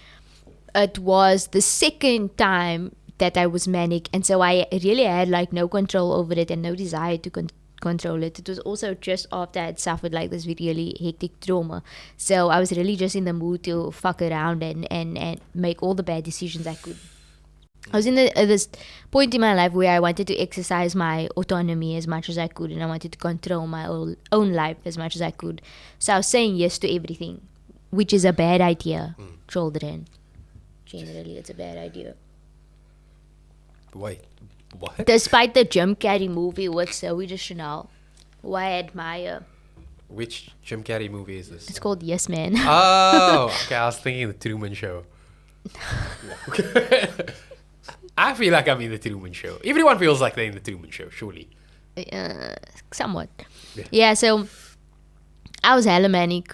it was the second time that I was manic, and so I really had like no control over it and no desire to control it. It was also just after I had suffered like this really hectic trauma, so I was really just in the mood to fuck around and make all the bad decisions I could. I was in this point in my life where I wanted to exercise my autonomy as much as I could, and I wanted to control my own life as much as I could. So I was saying yes to everything, which is a bad idea, children. Generally, it's a bad idea. Wait, what? Despite the Jim Carrey movie with Zoe Deschanel, who I admire. Which Jim Carrey movie is this? It's called Yes Man. Oh, okay. I was thinking the Truman Show. I feel like I'm in the Truman Show. Everyone feels like they're in the Truman Show, surely. Somewhat. Yeah, so I was hella manic.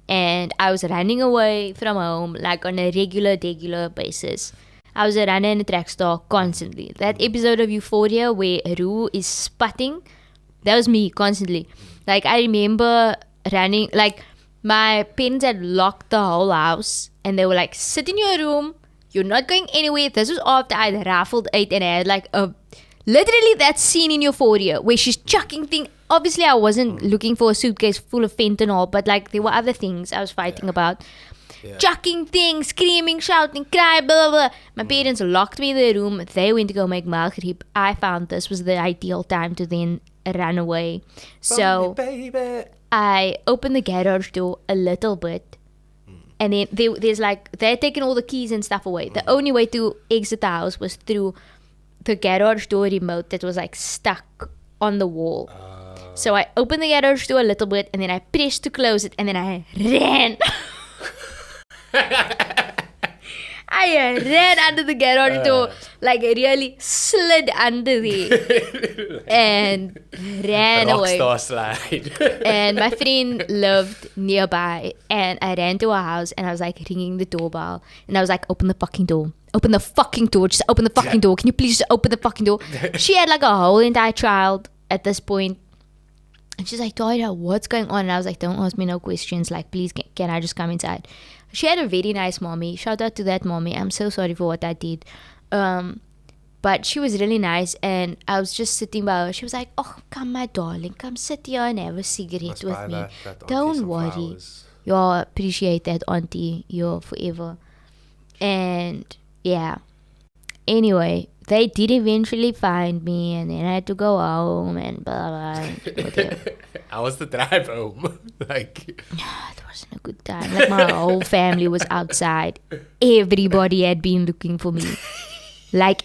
And I was running away from home like on a regular basis. I was running in a track star constantly. That episode of Euphoria where Rue is sputting, that was me constantly. Like I remember running, like my parents had locked the whole house and they were like, sit in your room, you're not going anywhere. This was after I'd raffled 8 and I had like literally that scene in Euphoria where she's chucking things. Obviously I wasn't looking for a suitcase full of fentanyl, but like there were other things I was fighting about. Chucking things, screaming, shouting, cry, blah, blah, blah. My parents locked me in their room. They went to go make Maghrib. I found this was the ideal time to then run away. So I opened the garage door a little bit. And then there's like, they're taking all the keys and stuff away. The only way to exit the house was through the garage door remote that was like stuck on the wall. So I opened the garage door a little bit and then I pressed to close it and then I ran. I ran under the garage door, like really slid under there and ran away. Rockstar slide. And my friend lived nearby, and I ran to her house, and I was like ringing the doorbell, and I was like, open the fucking door. Open the fucking door. Just open the fucking door. Can you please just open the fucking door? She had like a whole entire child at this point. And she's like, Taahirah, what's going on? And I was like, don't ask me no questions. Like, please, can I just come inside? She had a very nice mommy. Shout out to that mommy. I'm so sorry for what I did. But she was really nice. And I was just sitting by her. She was like, oh, come, my darling. Come sit here and have a cigarette Must with buy me. that auntie Don't some worry. flowers. You'll appreciate that, auntie. You're forever. And yeah. Anyway, they did eventually find me, and then I had to go home and blah blah. Whatever. How was the drive home? Like, It wasn't a good time. Like my whole family was outside. Everybody had been looking for me. Like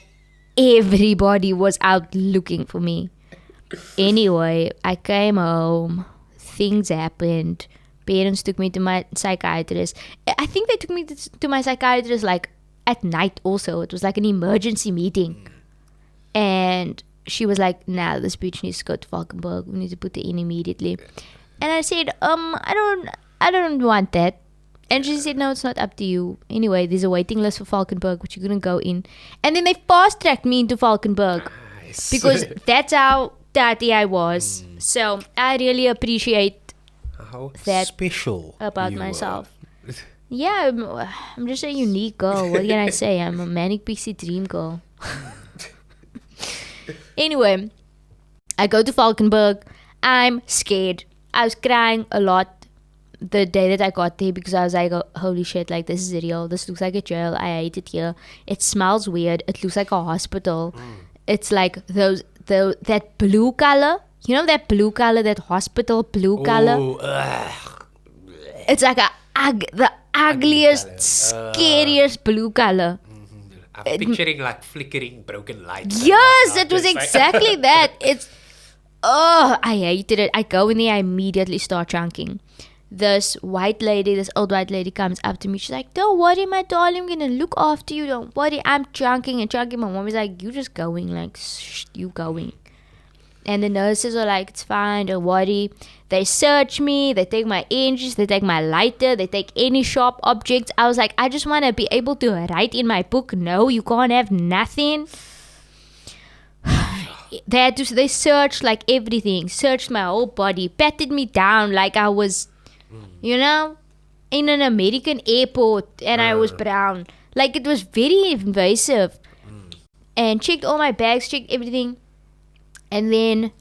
everybody was out looking for me. Anyway, I came home. Things happened. Parents took me to my psychiatrist. I think they took me to my psychiatrist like at night also. It was like an emergency meeting. And she was like, nah, this bitch needs to go to Valkenberg. We need to put her in immediately. And I said, I don't want that. And she said, no, it's not up to you. Anyway, there's a waiting list for Valkenberg, which you're going to go in. And then they fast-tracked me into Valkenberg. nice. Because that's how tatty I was. So I really appreciate How that special about you myself. were. Yeah, I'm just a unique girl. What can I say? I'm a manic pixie dream girl. Anyway, I go to Valkenberg. I'm scared. I was crying a lot the day that I got there because I was like, oh, holy shit, like this is real. This looks like a jail. I hate it here. It smells weird. It looks like a hospital. It's like that blue color. You know that blue color, that hospital blue color? Oh, ugh. It's like the ugliest, color. scariest blue color. I'm picturing like flickering broken lights. and Yes, whatnot, it was just like- exactly that. It's, oh, I hated it. I go in there, I immediately start chunking. This old white lady comes up to me. She's like, don't worry, my darling, I'm going to look after you. Don't worry. I'm chunking and chunking. My mom is like, you just going, like, shh, you going. And the nurses are like, it's fine, don't worry. They search me, they take my inches, they take my lighter, they take any sharp objects. I was like, I just want to be able to write in my book. No, you can't have nothing. They searched like everything, searched my whole body, patted me down like I was, you know, in an American airport and I was brown. Like it was very invasive. And checked all my bags, checked everything. And then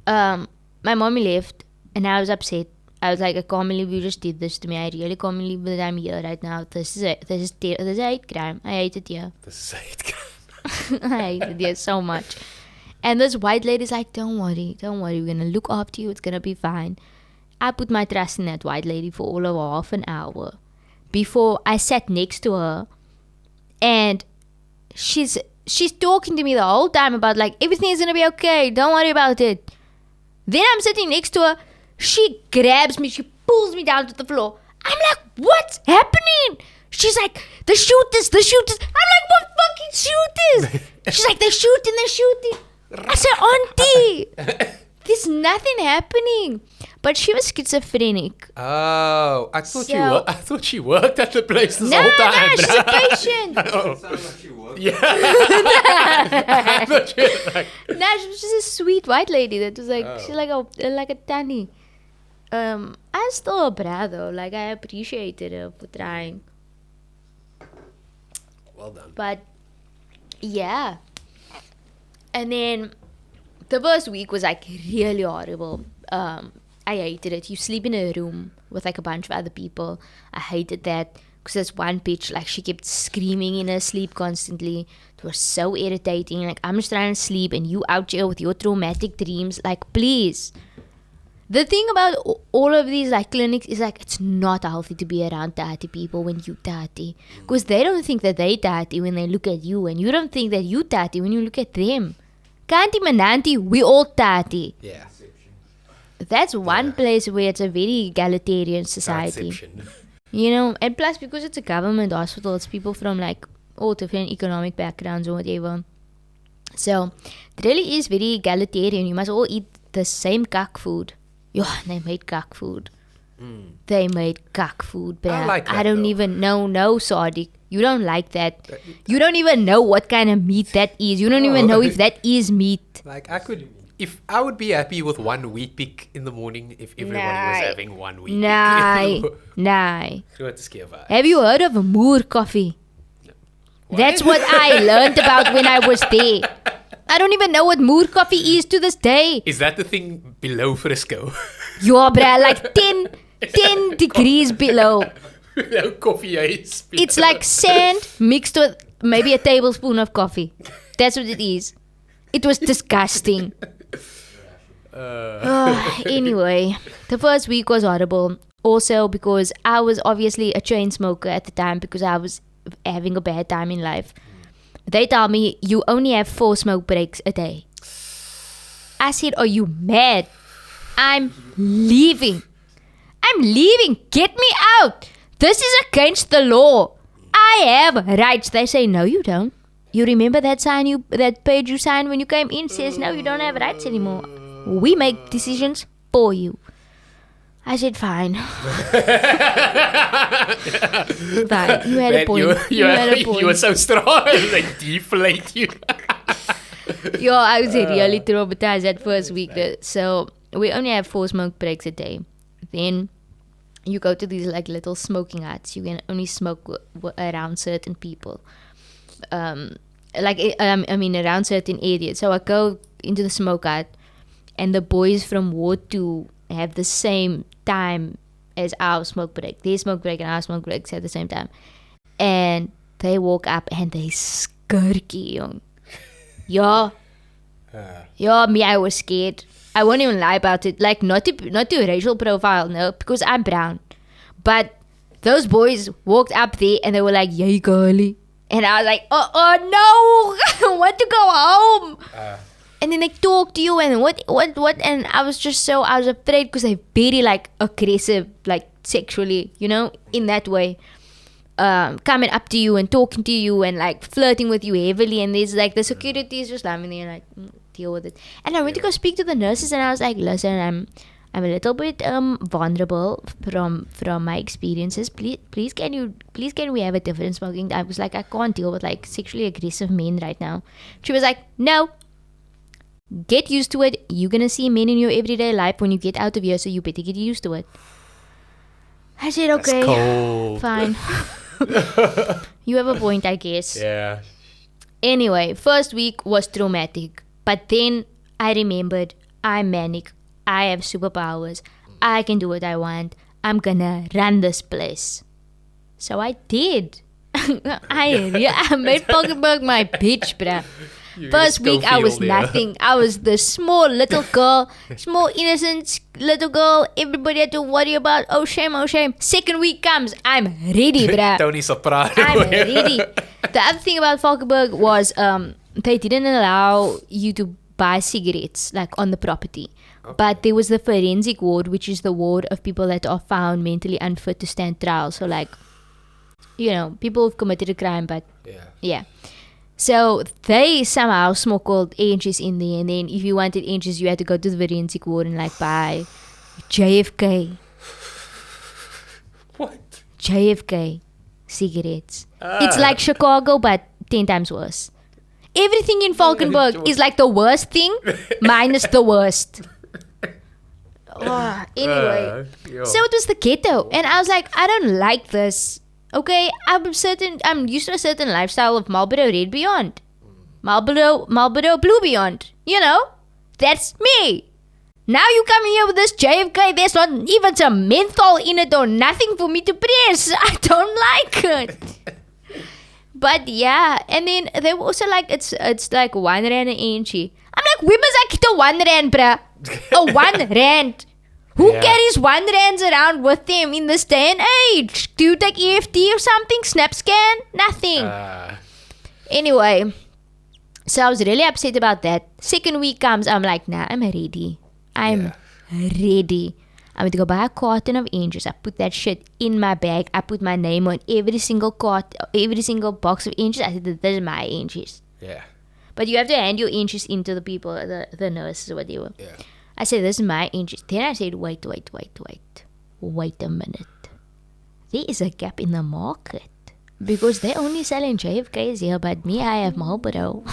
my mommy left and I was upset. I was like, I can't believe you just did this to me. I really can't believe that I'm here right now. This is a hate crime. I hate it here. This is it. I hate it here so much. And this white lady's like, don't worry, we're gonna look after you, it's gonna be fine. I put my trust in that white lady for all of half an hour before I sat next to her, and she's talking to me the whole time about like everything is gonna be okay, don't worry about it. Then I'm sitting next to her, she grabs me, she pulls me down to the floor. I'm like, what's happening? She's like, the shooters. I'm like, what fucking shooters? She's like, they're shooting. I said, auntie, there's nothing happening. But she was schizophrenic. Oh, I thought she worked at the place this whole No, time. she's a patient. It sounds like she worked. Yeah. I thought she was like, No, she was just a sweet white lady that was like, Oh. she's like a tanny. I still a bra though. Like, I appreciated her for trying. well done. But yeah. And then the first week was like really horrible. I hated it. You sleep in a room with like a bunch of other people. I hated that because there's one bitch, like she kept screaming in her sleep constantly. It was so irritating. Like, I'm just trying to sleep and you out here with your traumatic dreams. Like, please. The thing about all of these like clinics is like it's not healthy to be around tatty people when you tatty, because they don't think that they tatty when they look at you, and you don't think that you tatty when you look at them. Kanti mananti, we all tatty. Yeah. That's one place where it's a very egalitarian society. Conception. You know, and plus because it's a government hospital, it's people from like all different economic backgrounds or whatever. So it really is very egalitarian. You must all eat the same cuck food. Yeah, they made cuck food. They made cuck food, but I like that, I don't though. even know. No, Sadiq, you don't like that. You don't even know what kind of meat that is. You don't even know if that is meat. Like if I would be happy with one wheat pick in the morning if everybody was having one wheat Nah, pick. nah. Groot skewe. Have you heard of Moor coffee? That's what I learned about when I was there. I don't even know what Moor coffee is to this day. Is that the thing below Frisco? Yeah, bruh, like 10 degrees below. Below coffee ice. It's like sand mixed with maybe a tablespoon of coffee. That's what it is. It was disgusting. Anyway, the first week was horrible. Also because I was obviously a chain smoker at the time because I was having a bad time in life. They told me you only have 4 smoke breaks a day. I said, are you mad? I'm leaving. Get me out. This is against the law. I have rights. They say, no, you don't. You remember that page you signed when you came in says, no, you don't have rights anymore. We make decisions for you. I said, fine. Fine. You had a point. You had a point. You were so strong. They deflate you. Yo, I was really traumatized that first week. So we only have 4 smoke breaks a day. Then you go to these like little smoking huts. You can only smoke around certain people. Around certain areas. So I go into the smoke hut, and the boys from Ward 2 have the same time as our smoke break. Their smoke break and our smoke breaks at the same time. And they walk up and they skirky, young. Yeah. Yeah, me, I was scared. I won't even lie about it. Like, not to racial profile, no, because I'm brown. But those boys walked up there and they were like, yay, girly. And I was like, oh no, I want to go home. And then they talk to you and what, and I was afraid because they're very like aggressive, like sexually, you know, in that way. Coming up to you and talking to you and like flirting with you heavily, and there's like the security is just lying there like deal with it. And I went to go speak to the nurses and I was like, listen, I'm a little bit vulnerable from my experiences. Please can we have a different smoking? I was like, I can't deal with like sexually aggressive men right now. She was like, no, get used to it. You're gonna see men in your everyday life when you get out of here, so you better get used to it. I said, okay, That's cold. fine. You have a point, I guess. Yeah. Anyway, first week was traumatic. But then I remembered I'm manic. I have superpowers. I can do what I want. I'm gonna run this place. So I did. I made Valkenberg my bitch, bruh. First week I was nothing. I was the small little girl, small innocent little girl. Everybody had to worry about. Oh shame, oh shame. Second week comes, I'm ready, bruh. Tony Soprano. I'm ready. The other thing about Valkenberg was they didn't allow you to buy cigarettes like on the property. Okay. But there was the forensic ward, which is the ward of people that are found mentally unfit to stand trial. So like, you know, people who've committed a crime, but yeah. So they somehow smuggled inches in there, and then if you wanted inches, you had to go to the forensic ward and like buy JFK. What? JFK cigarettes. It's like Chicago, but 10 times worse. Everything in Valkenberg is like the worst thing minus the worst. Anyway, so it was the ghetto, and I was like, I don't like this. Okay, I'm used to a certain lifestyle of Marlboro Red Beyond, Marlboro Blue Beyond. You know, that's me. Now you come here with this JFK. There's not even some menthol in it or nothing for me to press. I don't like it. But yeah, and then they were also like, it's like 1 rand an inchie. I'm like, women's like the 1 rand, bruh. A 1 rand. Who carries 1 rands around with them in this day and age? Do you take EFT or something? Snap scan? Nothing. Anyway, so I was really upset about that. Second week comes, I'm like, nah, I'm ready. I'm ready. I went to go buy a carton of inches. I put that shit in my bag. I put my name on every single box of inches. I said, this is my inches. Yeah. But you have to hand your inches into the people, the nurses or whatever. Yeah. I said, this is my inches. Then I said, wait a minute. There is a gap in the market. Because they're only selling JFKs here, but me, I have Marlboro.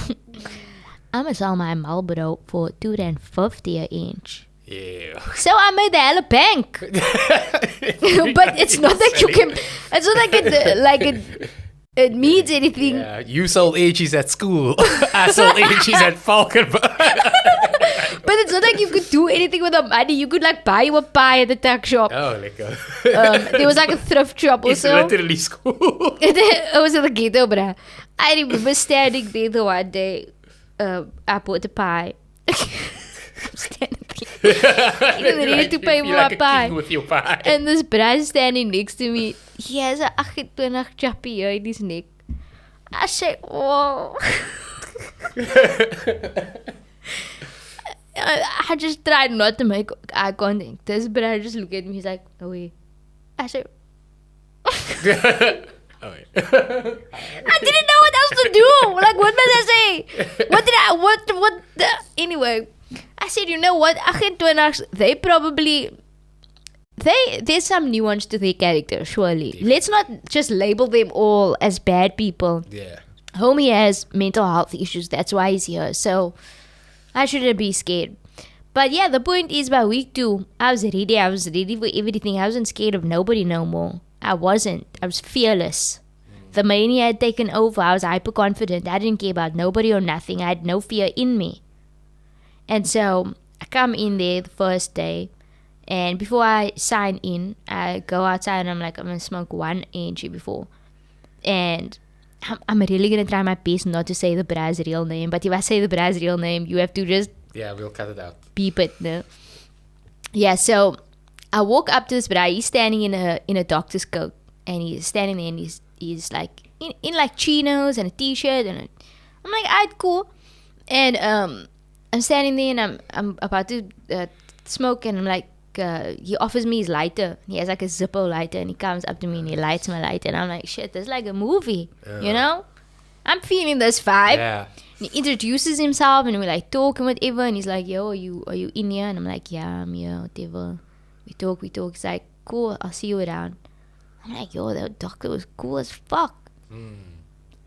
I'm going to sell my Marlboro for $2.50 an inch. Yeah. So I made the hella bank. But it's not that you can, it's not like it means anything. Yeah. You sold inches at school. I sold inches at Valkenberg. But it's not like you could do anything with the money. You could like buy you a pie at the tuck shop. Oh, lekker. There was like a thrift shop It's also. literally school. It was in the ghetto, bruh. I remember standing there the one day. I bought a pie. I'm standing there. You know, ready to pay for feel my like a pie. king with your pie. And this bruh standing next to me. He has a 28 chappie here in his neck. I say, whoa. I just tried not to make eye contact. This bruh just looked at me. He's like, no way. I said, Oh, yeah. I didn't know what else to do. Like, what must I say? Anyway, I said, you know what? They probably, there's some nuance to their character, surely. Let's not just label them all as bad people. Yeah. Homie has mental health issues. That's why he's here. So, I shouldn't be scared. But yeah, the point is by week 2, I was ready. I was ready for everything. I wasn't scared of nobody no more. I wasn't. I was fearless. The mania had taken over. I was hyper-confident. I didn't care about nobody or nothing. I had no fear in me. And so, I come in there the first day. And before I sign in, I go outside and I'm like, I'm going to smoke one inch before. And I'm really going to try my best not to say the bra's real name. But if I say the bra's real name, you have to just Yeah, we'll cut it out. beep it. No? Yeah, so I walk up to this bra. He's standing in a doctor's coat. And he's standing there and he's like in like chinos and a t-shirt. And I'm like, alright, cool. And I'm standing there and I'm about to smoke. And I'm like, he offers me his lighter. He has like a Zippo lighter. And he comes up to me and he lights my lighter. And I'm like, shit, this is like a movie. You know? I'm feeling this vibe. Yeah. And he introduces himself and we like talk and whatever. And he's like, yo, are you in here? And I'm like, yeah, I'm here, whatever. We talk. He's like, cool, I'll see you around. I'm like, yo, that doctor was cool as fuck.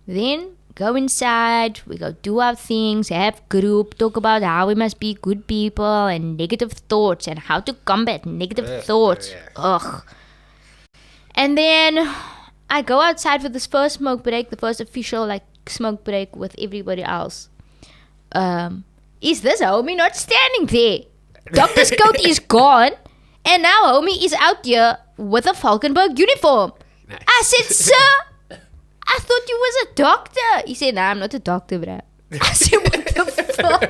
Then go inside, we go do our things, have group, talk about how we must be good people and negative thoughts and how to combat negative thoughts. Yeah. Ugh. And then I go outside for this first smoke break, the first official like smoke break with everybody else. Is this homie not standing there? Doctor's coat is gone. And now homie is out here with a Valkenberg uniform. Nice. I said, sir, I thought you was a doctor. He said, nah, I'm not a doctor, bruh. I said, what the fuck?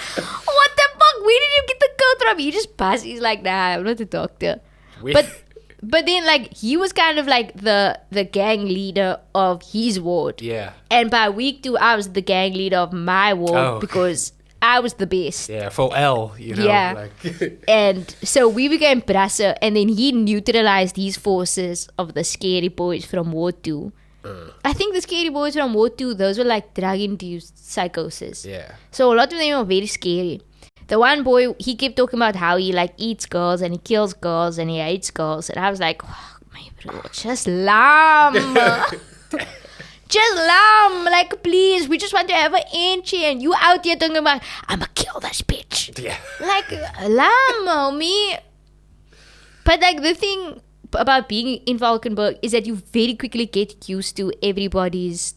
What the fuck? Where did you get the coat from? He just passed. He's like, nah, I'm not a doctor. But then, like, he was kind of like the gang leader of his ward. Yeah. And by week 2, I was the gang leader of my ward because I was the best. Yeah, for L, you know. Yeah. Like And so we became brasser, and then he neutralized these forces of the scary boys from Ward 2. I think the scary boys from Ward 2, those were like drug-induced psychosis. Yeah. So a lot of them were very scary. The one boy, he kept talking about how he like eats girls and he kills girls and he hates girls. And I was like, oh, my bro, just lamb. Just lamb. Like, please, we just want to have an inchie. And you out here talking about, I'ma kill this bitch. Yeah. Like, lamb, homie. But like the thing about being in Valkenberg is that you very quickly get used to everybody's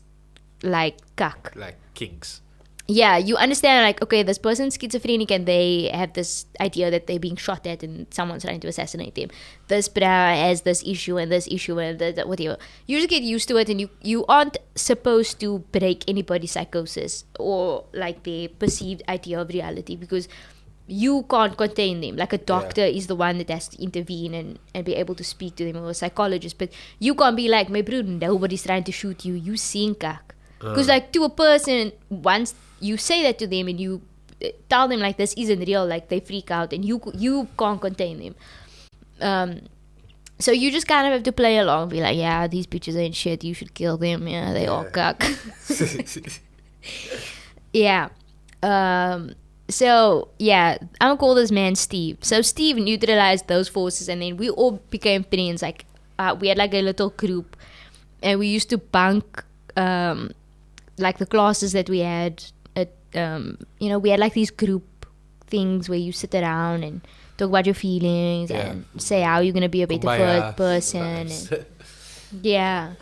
like cuck. Like kinks. Yeah, you understand like, okay, this person's schizophrenic and they have this idea that they're being shot at and someone's trying to assassinate them. This bra has this issue and whatever. You just get used to it, and you aren't supposed to break anybody's psychosis or like their perceived idea of reality, because you can't contain them. Like a doctor is the one that has to intervene and be able to speak to them, or a psychologist. But you can't be like, my bro, nobody's trying to shoot you. You seeing kak. Because like to a person, once you say that to them and you tell them like this isn't real, like they freak out and you can't contain them. So you just kind of have to play along, be like, yeah, these bitches ain't shit, you should kill them, yeah, they all cuck. Yeah. So yeah, I'm gonna call this man Steve. So Steve neutralized those forces, and then we all became friends. Like we had like a little group, and we used to bunk like the classes that we had at we had like these group things where you sit around and talk about your feelings and say how you're gonna be a better Kumbaya. person. Nice. And yeah,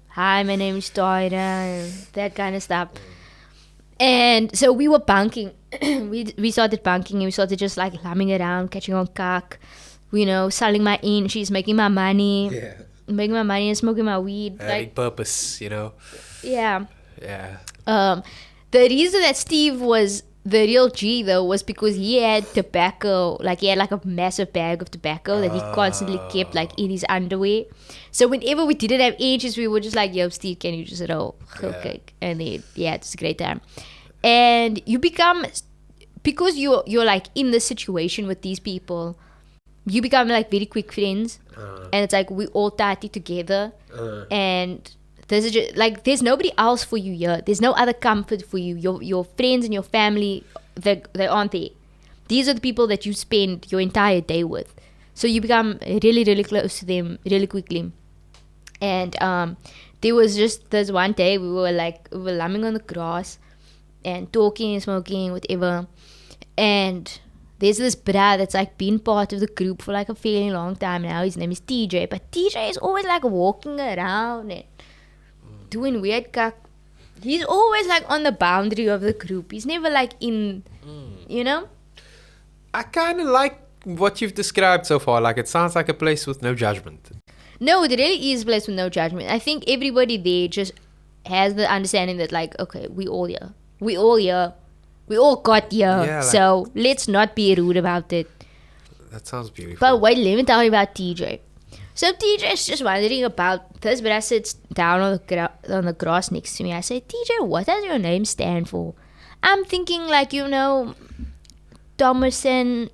hi, my name is Taahirah, and that kind of stuff. And so we were bunking. we started bunking, and we started just like lamming around, catching on cock, selling my inches, making my money, and smoking my weed. Having Like, purpose, yeah. Yeah. The reason that Steve was the real G though was because he had tobacco, like he had like a massive bag of tobacco that he constantly kept like in his underwear. So whenever we didn't have inches, we were just like, yo, Steve, can you just roll? Okay. And then it's a great time. And you become, because you're like in this situation with these people, you become like very quick friends. And it's like we all party together. And there's like there's nobody else for you here. There's no other comfort for you. Your friends and your family, they aren't there. These are the people that you spend your entire day with. So you become really, really close to them really quickly. And there was just this one day we were lying on the grass and talking and smoking, whatever. And there's this bruh that's like been part of the group for like a fairly long time now. His name is TJ. But TJ is always like walking around and doing weird cuck. He's always like on the boundary of the group. He's never like in, I kind of like what you've described so far. Like, it sounds like a place with no judgment. No, it really is a place with no judgment. I think everybody there just has the understanding that like, okay, we all here. We all got here. Yeah, like, so let's not be rude about it. That sounds beautiful. But wait, let me tell you about TJ. So TJ is just wondering about this, but I sits down on the grass next to me. I say, TJ, what does your name stand for? I'm thinking like, Thomason,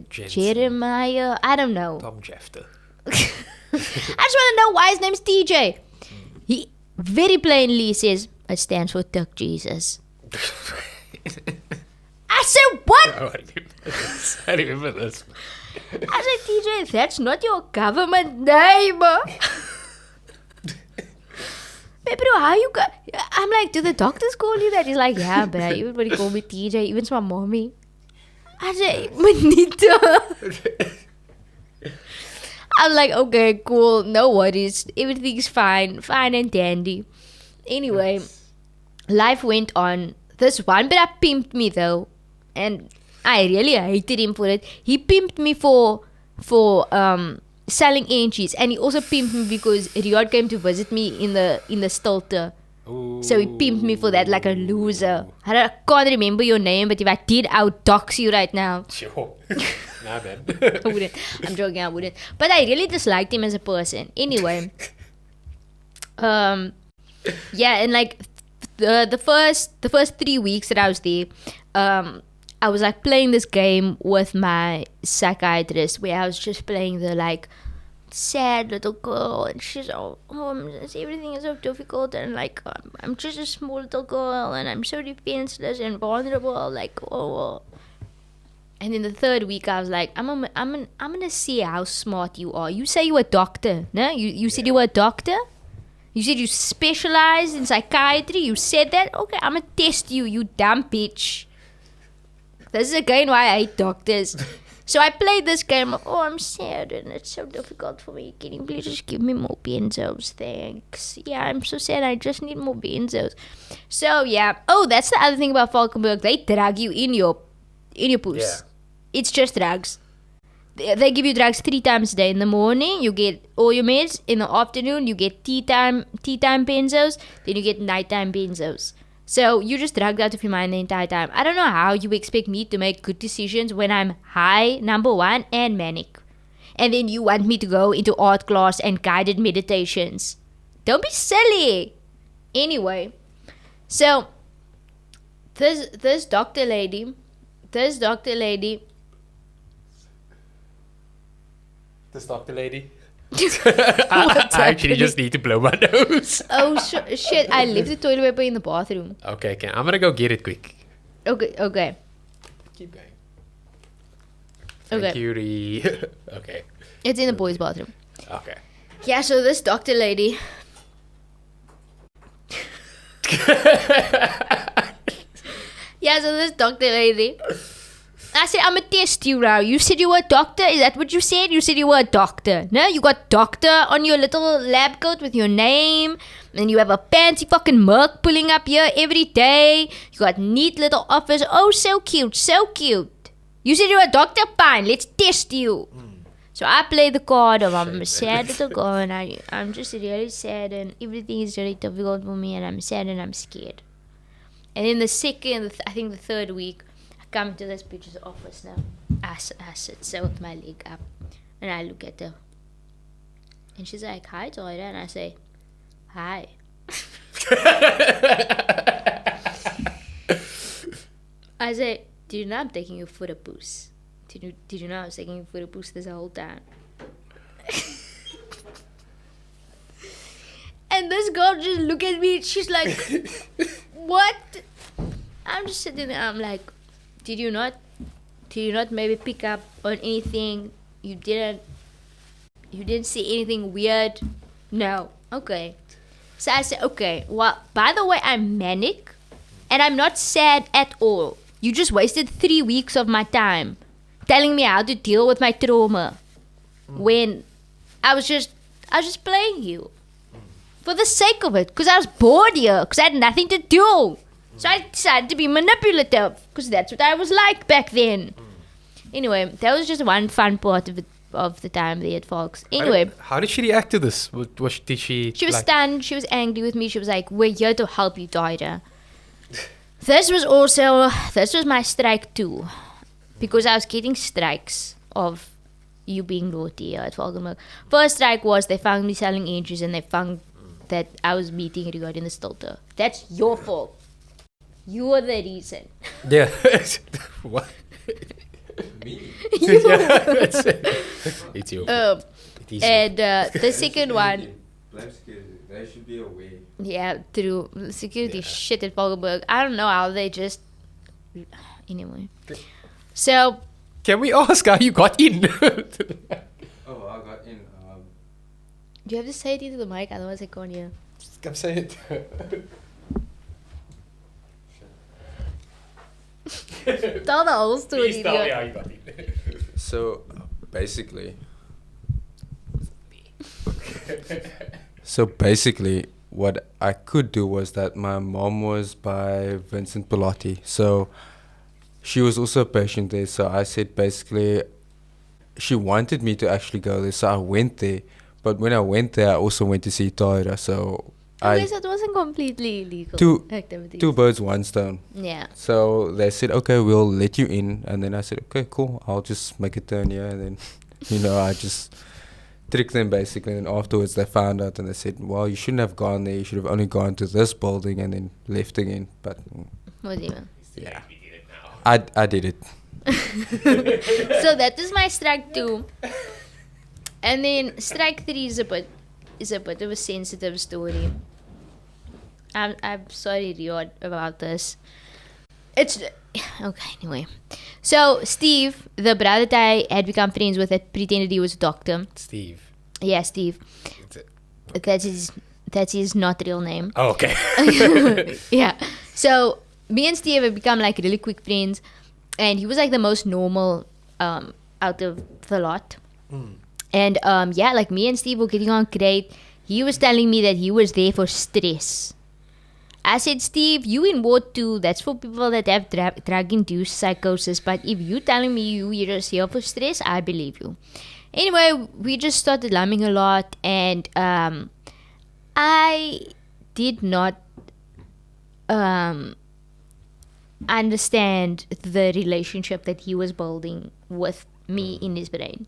Jeremiah, I don't know. Tom Jefter. I just want to know why his name's TJ. He very plainly says, it stands for Tuck Jesus. I said, what? I remember this. I said, TJ, that's not your government name. Hey, bro, how you got... I'm like, do the doctors call you that? He's like, yeah, bro, everybody call me TJ, even my mommy. I said, Manita. I'm like, okay, cool, no worries. Everything's fine and dandy. Anyway, life went on. This one bro pimped me though. And I really hated him for it. He pimped me for selling inches, and he also pimped me because Riyadh came to visit me in the stilter. So he pimped me for that like a loser. I can't remember your name, but if I did, I would dox you right now. Sure. Nah, man. I wouldn't. I'm joking, I wouldn't. But I really disliked him as a person. Anyway. Yeah, and like the first 3 weeks that I was there, I was like playing this game with my psychiatrist where I was just playing the like sad little girl, and she's everything is so difficult, and like I'm just a small little girl, and I'm so defenseless and vulnerable, like oh. And in the third week, I was like, I'm gonna see how smart you are. You say you were a doctor, no? You said you were a doctor. You said you specialized in psychiatry. You said that. Okay, I'm gonna test you, you dumb bitch. This is again why I hate doctors. So I played this game of, I'm sad and it's so difficult for me. Can you please just give me more benzos? Thanks. Yeah, I'm so sad. I just need more benzos. So yeah. Oh, that's the other thing about Valkenberg. They drug you in your poos. Yeah. It's just drugs. They give you drugs 3 times a day. In the morning, you get all your meds. In the afternoon, you get tea time benzos. Then you get nighttime benzos. So you're just drugged out of your mind the entire time. I don't know how you expect me to make good decisions when I'm high, number one, and manic. And then you want me to go into art class and guided meditations. Don't be silly. Anyway, so this doctor lady. This doctor lady. I actually just need to blow my nose. Oh shit! I left the toilet paper in the bathroom. Okay, I'm gonna go get it quick. Okay. Keep going. Okay. Thank you, Ree. Okay. It's in the boys' bathroom. Okay. Yeah. So this doctor lady. Yeah. So this doctor lady. I said, I'm gonna test you now. You said you were a doctor? Is that what you said? You said you were a doctor. No, you got doctor on your little lab coat with your name. And you have a fancy fucking mug pulling up here every day. You got neat little office. Oh, so cute, so cute. You said you were a doctor? Fine, let's test you. So I play the card of I'm sad to go and I'm just really sad and everything is really difficult for me and I'm sad and I'm scared. And then the third week, I come to this bitch's office now. I sit so with my leg up and I look at her. And she's like, hi, Taahirah. And I say, hi. I say, did you know I'm taking you for a boost? Did you know I was taking you for a boost this whole time? And this girl just look at me. She's like, what? I'm just sitting there. I'm like, did you not maybe pick up on anything? You didn't see anything weird? No. Okay. So I said, okay, well, by the way, I'm manic and I'm not sad at all. You just wasted 3 weeks of my time telling me how to deal with my trauma when I was just playing you for the sake of it, because I was bored here, because I had nothing to do. So I decided to be manipulative, because that's what I was like back then. Anyway, that was just one fun part of the time there at Fox. Anyway, how did she react to this? Did she? She was stunned. She was angry with me. She was like, "We're here to help you, Taahirah." This was my strike too, because I was getting strikes of you being naughty at Valkenberg. First strike was they found me selling entries and they found that I was meeting regarding the stilter. That's your fault. You are the reason. Yeah. What? Me? It's your fault. And the second one. Blame security. They should be aware. Yeah, through security shit at Valkenberg. I don't know how they just. Anyway. So. Can we ask how you got in? Oh, I got in. Do you have to say it into the mic? Otherwise, I can't hear. Just come say it. Tell the whole story. Please tell me how you got in. So basically, what I could do was that my mom was by Vincent Pilati, so she was also a patient there. So I said basically, she wanted me to actually go there, so I went there. But when I went there, I also went to see Taahirah. So Anyways, it wasn't completely illegal activities. two birds, one stone. Yeah. So they said, okay, we'll let you in. And then I said, okay, cool. I'll just make a turn here. And then, I just tricked them basically. And afterwards they found out and they said, well, you shouldn't have gone there. You should have only gone to this building and then left again. But Whatever. yeah, I did it. So that is my strike 2. And then strike 3 is a bit of a sensitive story. I'm sorry, Riyad, about this. It's okay. Anyway, so Steve, the brother that I had become friends with, that pretended he was a doctor. Steve. Yeah, Steve. That's his not real name. Oh, okay. Yeah. So me and Steve have become like really quick friends, and he was like the most normal out of the lot. And like me and Steve were getting on great. He was telling me that he was there for stress. I said, Steve, you in ward 2, that's for people that have drug-induced psychosis. But if you telling me you're just here for stress, I believe you. Anyway, we just started lumming a lot. And I did not understand the relationship that he was building with me in his brain.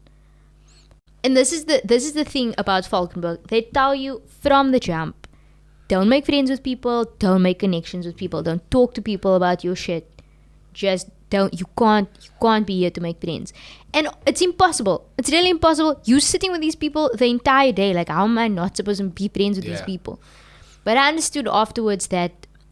And this is the thing about Valkenberg. They tell you from the jump, don't make friends with people, don't make connections with people, don't talk to people about your shit. Just don't. You can't be here to make friends. And it's impossible. It's really impossible. You sitting with these people the entire day. Like, how am I not supposed to be friends with these people? But I understood afterwards that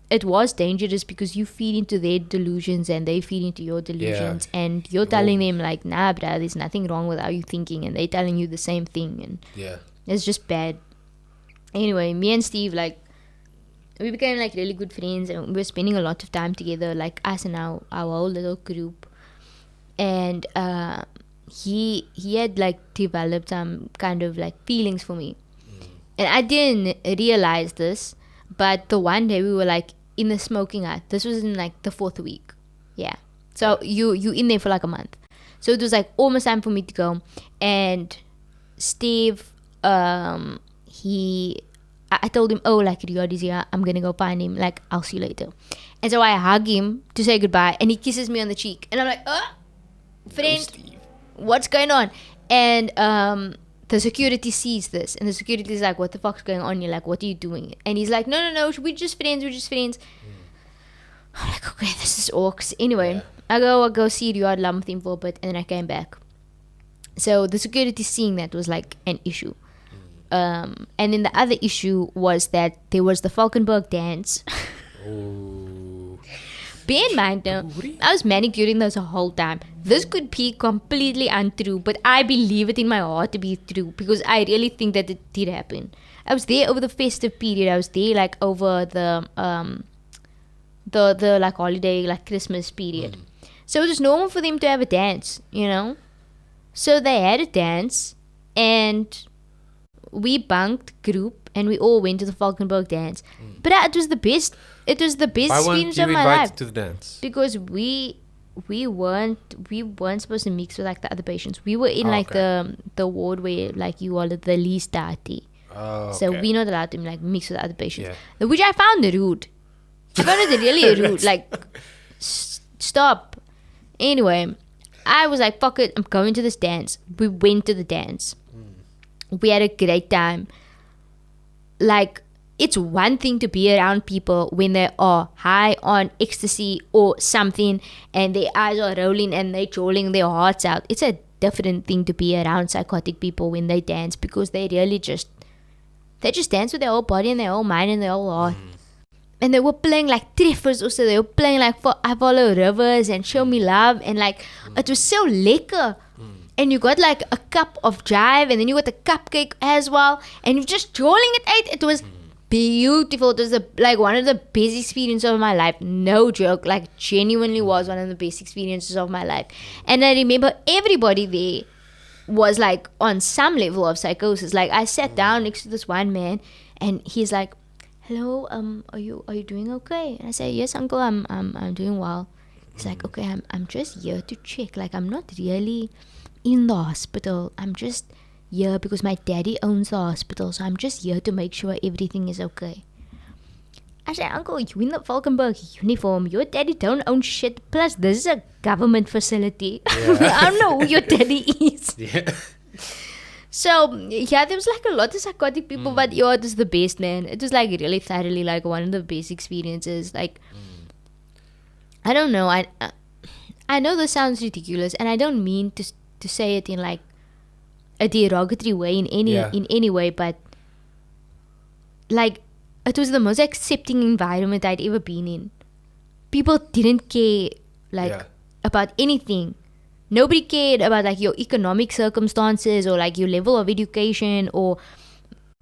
it was dangerous because you feed into their delusions and they feed into your delusions. And you're telling them, like, nah, bruh, there's nothing wrong with how you're thinking. And they're telling you the same thing. And it's just bad. Anyway, me and Steve, like, we became, like, really good friends. And we were spending a lot of time together, like, us and our whole little group. And he had, like, developed some kind of, like, feelings for me. And I didn't realize this, but the one day we were, like, in the smoking hut. This was in, like, the 4th week. Yeah. So you in there for, like, a month. So it was, like, almost time for me to go. And Steve, I told him, oh, like, Riyadh is here. I'm going to go find him. Like, I'll see you later. And so I hug him to say goodbye. And he kisses me on the cheek. And I'm like, friend, what's going on? And the security sees this, and the security is like, what the fuck's going on? You're like, what are you doing? And he's like, no, we're just friends. I'm like, okay, this is orcs. Anyway, I go see Riyadh, lam with him for a bit, and then I came back. So the security seeing that was like an issue. And then the other issue was that there was the Valkenberg dance. Bear in mind, now, I was manic during this whole time. This could be completely untrue, but I believe it in my heart to be true because I really think that it did happen. I was there over the festive period. I was there, like, over the like, holiday, like, Christmas period. So it was normal for them to have a dance, you know. So they had a dance, and we bunked group, and we all went to the Valkenberg dance. But it was the best. It was the best experience of my life. Why weren't you invited to the dance? Because we weren't supposed to mix with, like, the other patients. We were in like the ward where, like, you are the least dirty. So we're not allowed to, like, mix with the other patients. Which I found rude. I found it really rude. Like, stop. Anyway, I was like, fuck it, I'm going to this dance. We went to the dance. We had a great time. Like, it's one thing to be around people when they are high on ecstasy or something and their eyes are rolling and they're jawling their hearts out. It's a different thing to be around psychotic people when they dance because they really just dance with their whole body and their whole mind and their whole heart. And they were playing, like, treffers also. They were playing, like, for I Follow Rivers and Show Me Love. And, like, it was so lekker. And you got, like, a cup of jive and then you got a cupcake as well. And you're just jawling it out. It was beautiful. It was like one of the best experiences of my life. No joke. Like, genuinely was one of the best experiences of my life. And I remember everybody there was, like, on some level of psychosis. Like, I sat down next to this one man and he's like, hello, are you doing okay? And I say, yes, uncle, I'm doing well. He's like, okay, I'm just here to check. Like, I'm not really in the hospital. I'm just here because my daddy owns the hospital, so I'm just here to make sure everything is okay. I say, uncle, you in the Valkenberg uniform. Your daddy don't own shit. Plus, this is a government facility. I don't know who your daddy is. So, yeah, there was, like, a lot of psychotic people, but it was the best, man. It was, like, really thoroughly, like, one of the best experiences. Like, I don't know. I know this sounds ridiculous, and I don't mean to say it in, like, a derogatory way in any way, but, like, it was the most accepting environment I'd ever been in. People didn't care, like, about anything. Nobody cared about, like, your economic circumstances or, like, your level of education or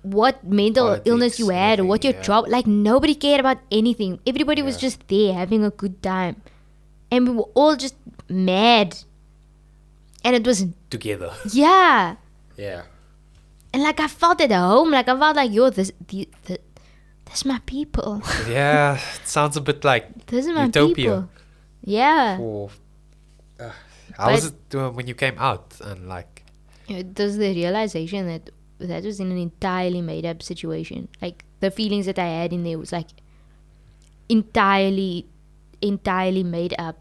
what mental illness you had or what your job. Like, nobody cared about anything. Everybody was just there having a good time. And we were all just mad. And it was together. Yeah. Yeah. And, like, I felt at home. Like, I felt like, yo, this my people. Yeah. It sounds a bit like this is my Utopia. People. Yeah. How was it when you came out and, like... There's the realization that was in an entirely made up situation. Like, the feelings that I had in there was, like, entirely made up.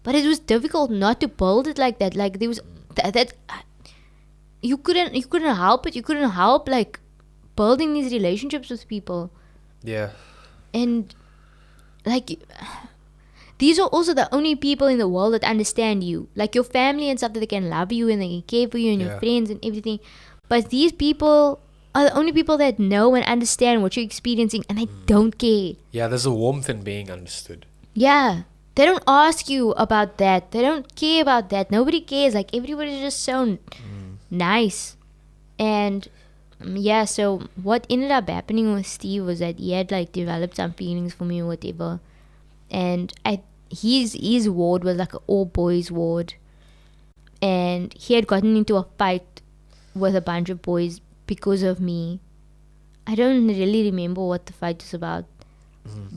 But it was difficult not to build it like that. Like, there was that you couldn't help it. You couldn't help, like, building these relationships with people Yeah. And like, these are also the only people in the world that understand you, like your family and stuff, that they can love you and they can care for you and your Yeah. friends and everything. But these people are the only people that know and understand what you're experiencing, and they don't care. Yeah, there's a warmth in being understood. Yeah, they don't ask you about that, they don't care about that, nobody cares. Like, everybody's just so nice. And yeah, so what ended up happening with Steve was that he had like developed some feelings for me or whatever. And his ward was like an all boys ward, and he had gotten into a fight with a bunch of boys because of me. I don't really remember what the fight was about,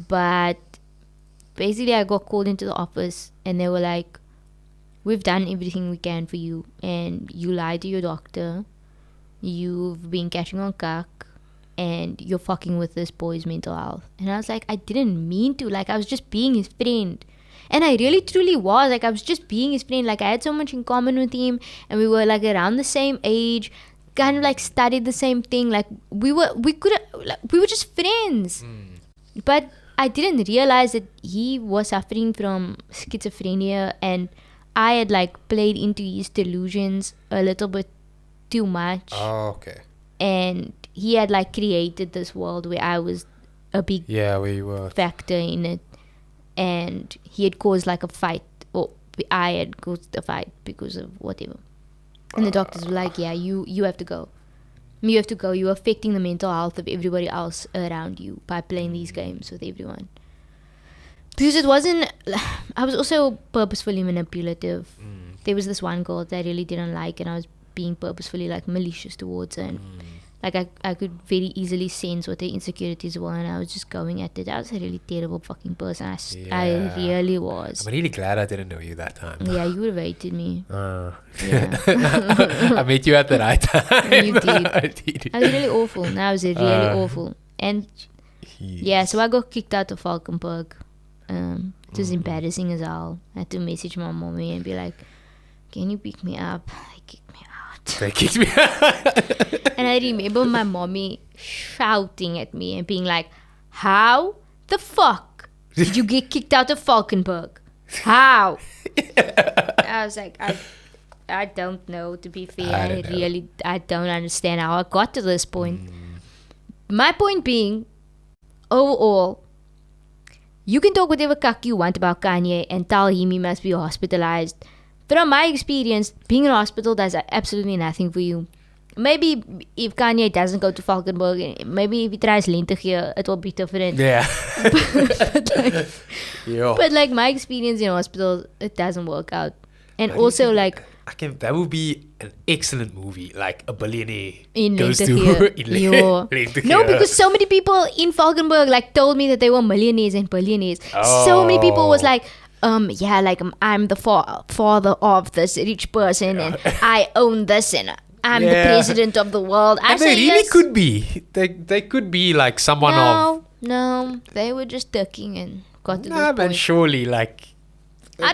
but basically I got called into the office and they were like, we've done everything we can for you, and you lied to your doctor, you've been catching on cock, and you're fucking with this boy's mental health. And I was like, I didn't mean to. Like, I was just being his friend. And I really truly was. Like, I was just being his friend. Like, I had so much in common with him, and we were like around the same age, kind of like studied the same thing. Like, we were just friends. But I didn't realize that he was suffering from schizophrenia, and I had like played into his delusions a little bit too much. Oh, okay. And he had like created this world where I was a big Yeah, we were. factor in it, and he had caused like a fight, or I had caused a fight because of whatever. And the doctors were like, yeah, you have to go, you're affecting the mental health of everybody else around you by playing these games with everyone. Because it wasn't, I was also purposefully manipulative. There was this one girl that I really didn't like, and I was being purposefully like malicious towards her, and like I could very easily sense what their insecurities were, and I was just going at it. I was a really terrible fucking person. I Yeah. really was. I'm really glad I didn't know you that time. Yeah, you would have hated me. Yeah. Yeah. I met you at the right time. You did. I did. I was really awful. No, I was really awful. And yeah, so I got kicked out of Valkenberg. It was embarrassing as hell. I had to message my mommy and be like, can you pick me up? They kicked me out. They kicked me out. And I remember my mommy shouting at me and being like, how the fuck did you get kicked out of Valkenberg? How? I was like, I don't know, to be fair. I don't understand how I got to this point. My point being, overall, you can talk whatever cuck you want about Kanye and tell him he must be hospitalized. From my experience, being in a hospital does absolutely nothing for you. Maybe if Kanye doesn't go to Valkenberg, maybe if he tries Lente here, it will be different. Yeah. But like my experience in hospital, it doesn't work out. And also like, that would be an excellent movie, like a billionaire in goes to Lente Lente. No, because so many people in Valkenberg like told me that they were millionaires and billionaires. So many people was like, yeah, like I'm the father of this rich person, and I own this, and I'm the president of the world. And they really could be. They could be like someone of. No, they were just ducking and got to this But point. surely, like. I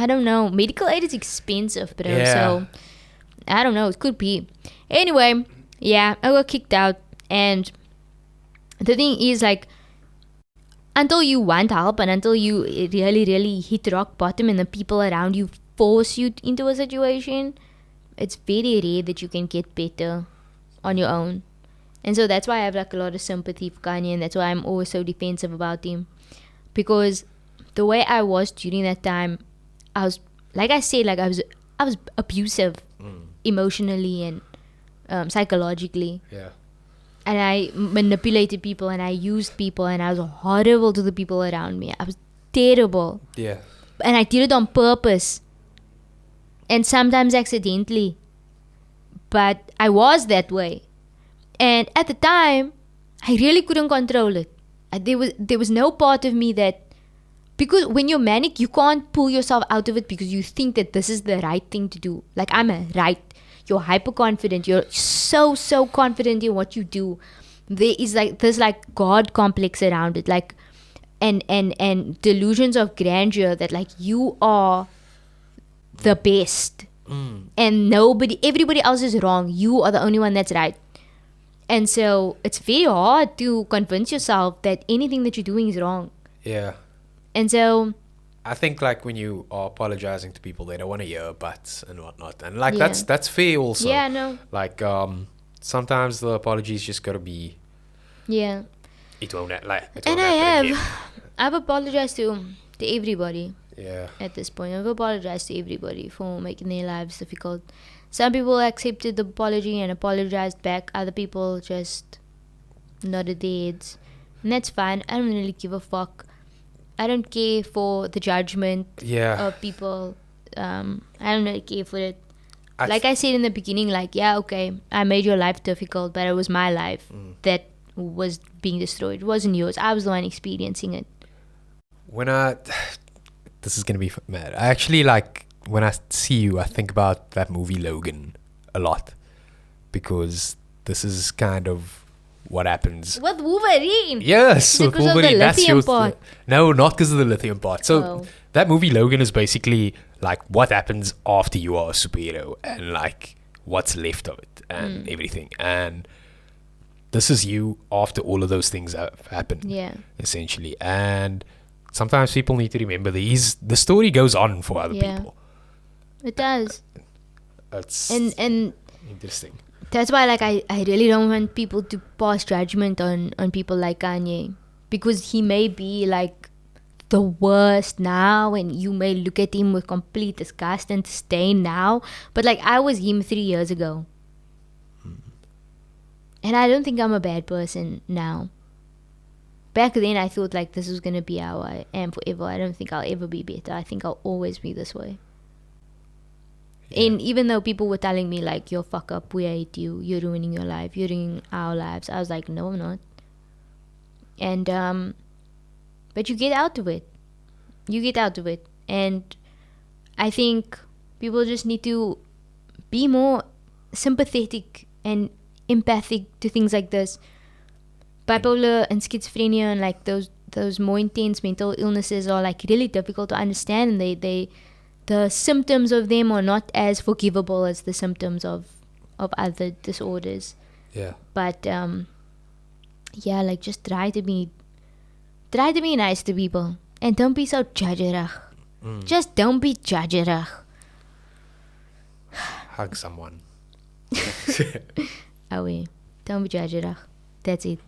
don't know. Medical aid is expensive, bro. Yeah. So I don't know. It could be. Anyway, yeah, I got kicked out, and the thing is, like, until you want help and until you really, really hit rock bottom and the people around you force you into a situation, it's very rare that you can get better on your own. And so that's why I have like a lot of sympathy for Kanye, and that's why I'm always so defensive about him. Because the way I was during that time, I was, like I said, like I was abusive emotionally and psychologically. Yeah. And I manipulated people and I used people and I was horrible to the people around me. I was terrible. Yeah. And I did it on purpose. And sometimes accidentally. But I was that way. And at the time, I really couldn't control it. There was no part of me that... Because when you're manic, you can't pull yourself out of it because you think that this is the right thing to do. Like, I'm right. You're hyper confident. You're so confident in what you do. There is like this like God complex around it, like and delusions of grandeur that like you are the best, and everybody else is wrong. You are the only one that's right. And so it's very hard to convince yourself that anything that you're doing is wrong. Yeah. And so, I think like when you are apologizing to people, they don't want to hear buts and whatnot, and like Yeah. that's fair also. yeah, no, Like sometimes the apologies just gotta be yeah. it won't like it And won't I happen have, again. I've apologized to everybody Yeah. at this point. I've apologized to everybody for making their lives difficult. Some people accepted the apology and apologized back. Other people just nodded their heads. And that's fine. I don't really give a fuck. I don't care for the judgment Yeah. of people. I don't really care for it. I Like I said in the beginning, like, yeah, okay, I made your life difficult, but it was my life that was being destroyed. It wasn't yours. I was the one experiencing it. when I this is gonna be mad. I actually like when I see you, I think about that movie Logan a lot because this is kind of what happens. With Wolverine. Yes, Is it with 'cause of the Wolverine. That's lithium your part? no, not because of the lithium part. So Oh. that movie Logan is basically like what happens after you are a superhero and like what's left of it and everything. And this is you after all of those things have happened. Yeah. Essentially. And sometimes people need to remember the story goes on for other Yeah. people. It does. It's And interesting. that's why, like, I really don't want people to pass judgment on people like Kanye, because he may be like the worst now and you may look at him with complete disgust and disdain now, but like I was him 3 years ago, and I don't think I'm a bad person now. Back then I thought like this was gonna be how I am forever. I don't think I'll ever be better. I think I'll always be this way. And even though people were telling me like, you're fuck up, we hate you, you're ruining your life, you're ruining our lives, I was like, no, I'm not. And but you get out of it. You get out of it. And I think people just need to be more sympathetic and empathic to things like this. Bipolar and schizophrenia and like those more intense mental illnesses are like really difficult to understand, and they the symptoms of them are not as forgivable as the symptoms of other disorders. Yeah. But yeah, like just try to be nice to people and don't be so judgerig. Just don't be judgerig. Hug someone. Away. Don't be judgerig. That's it.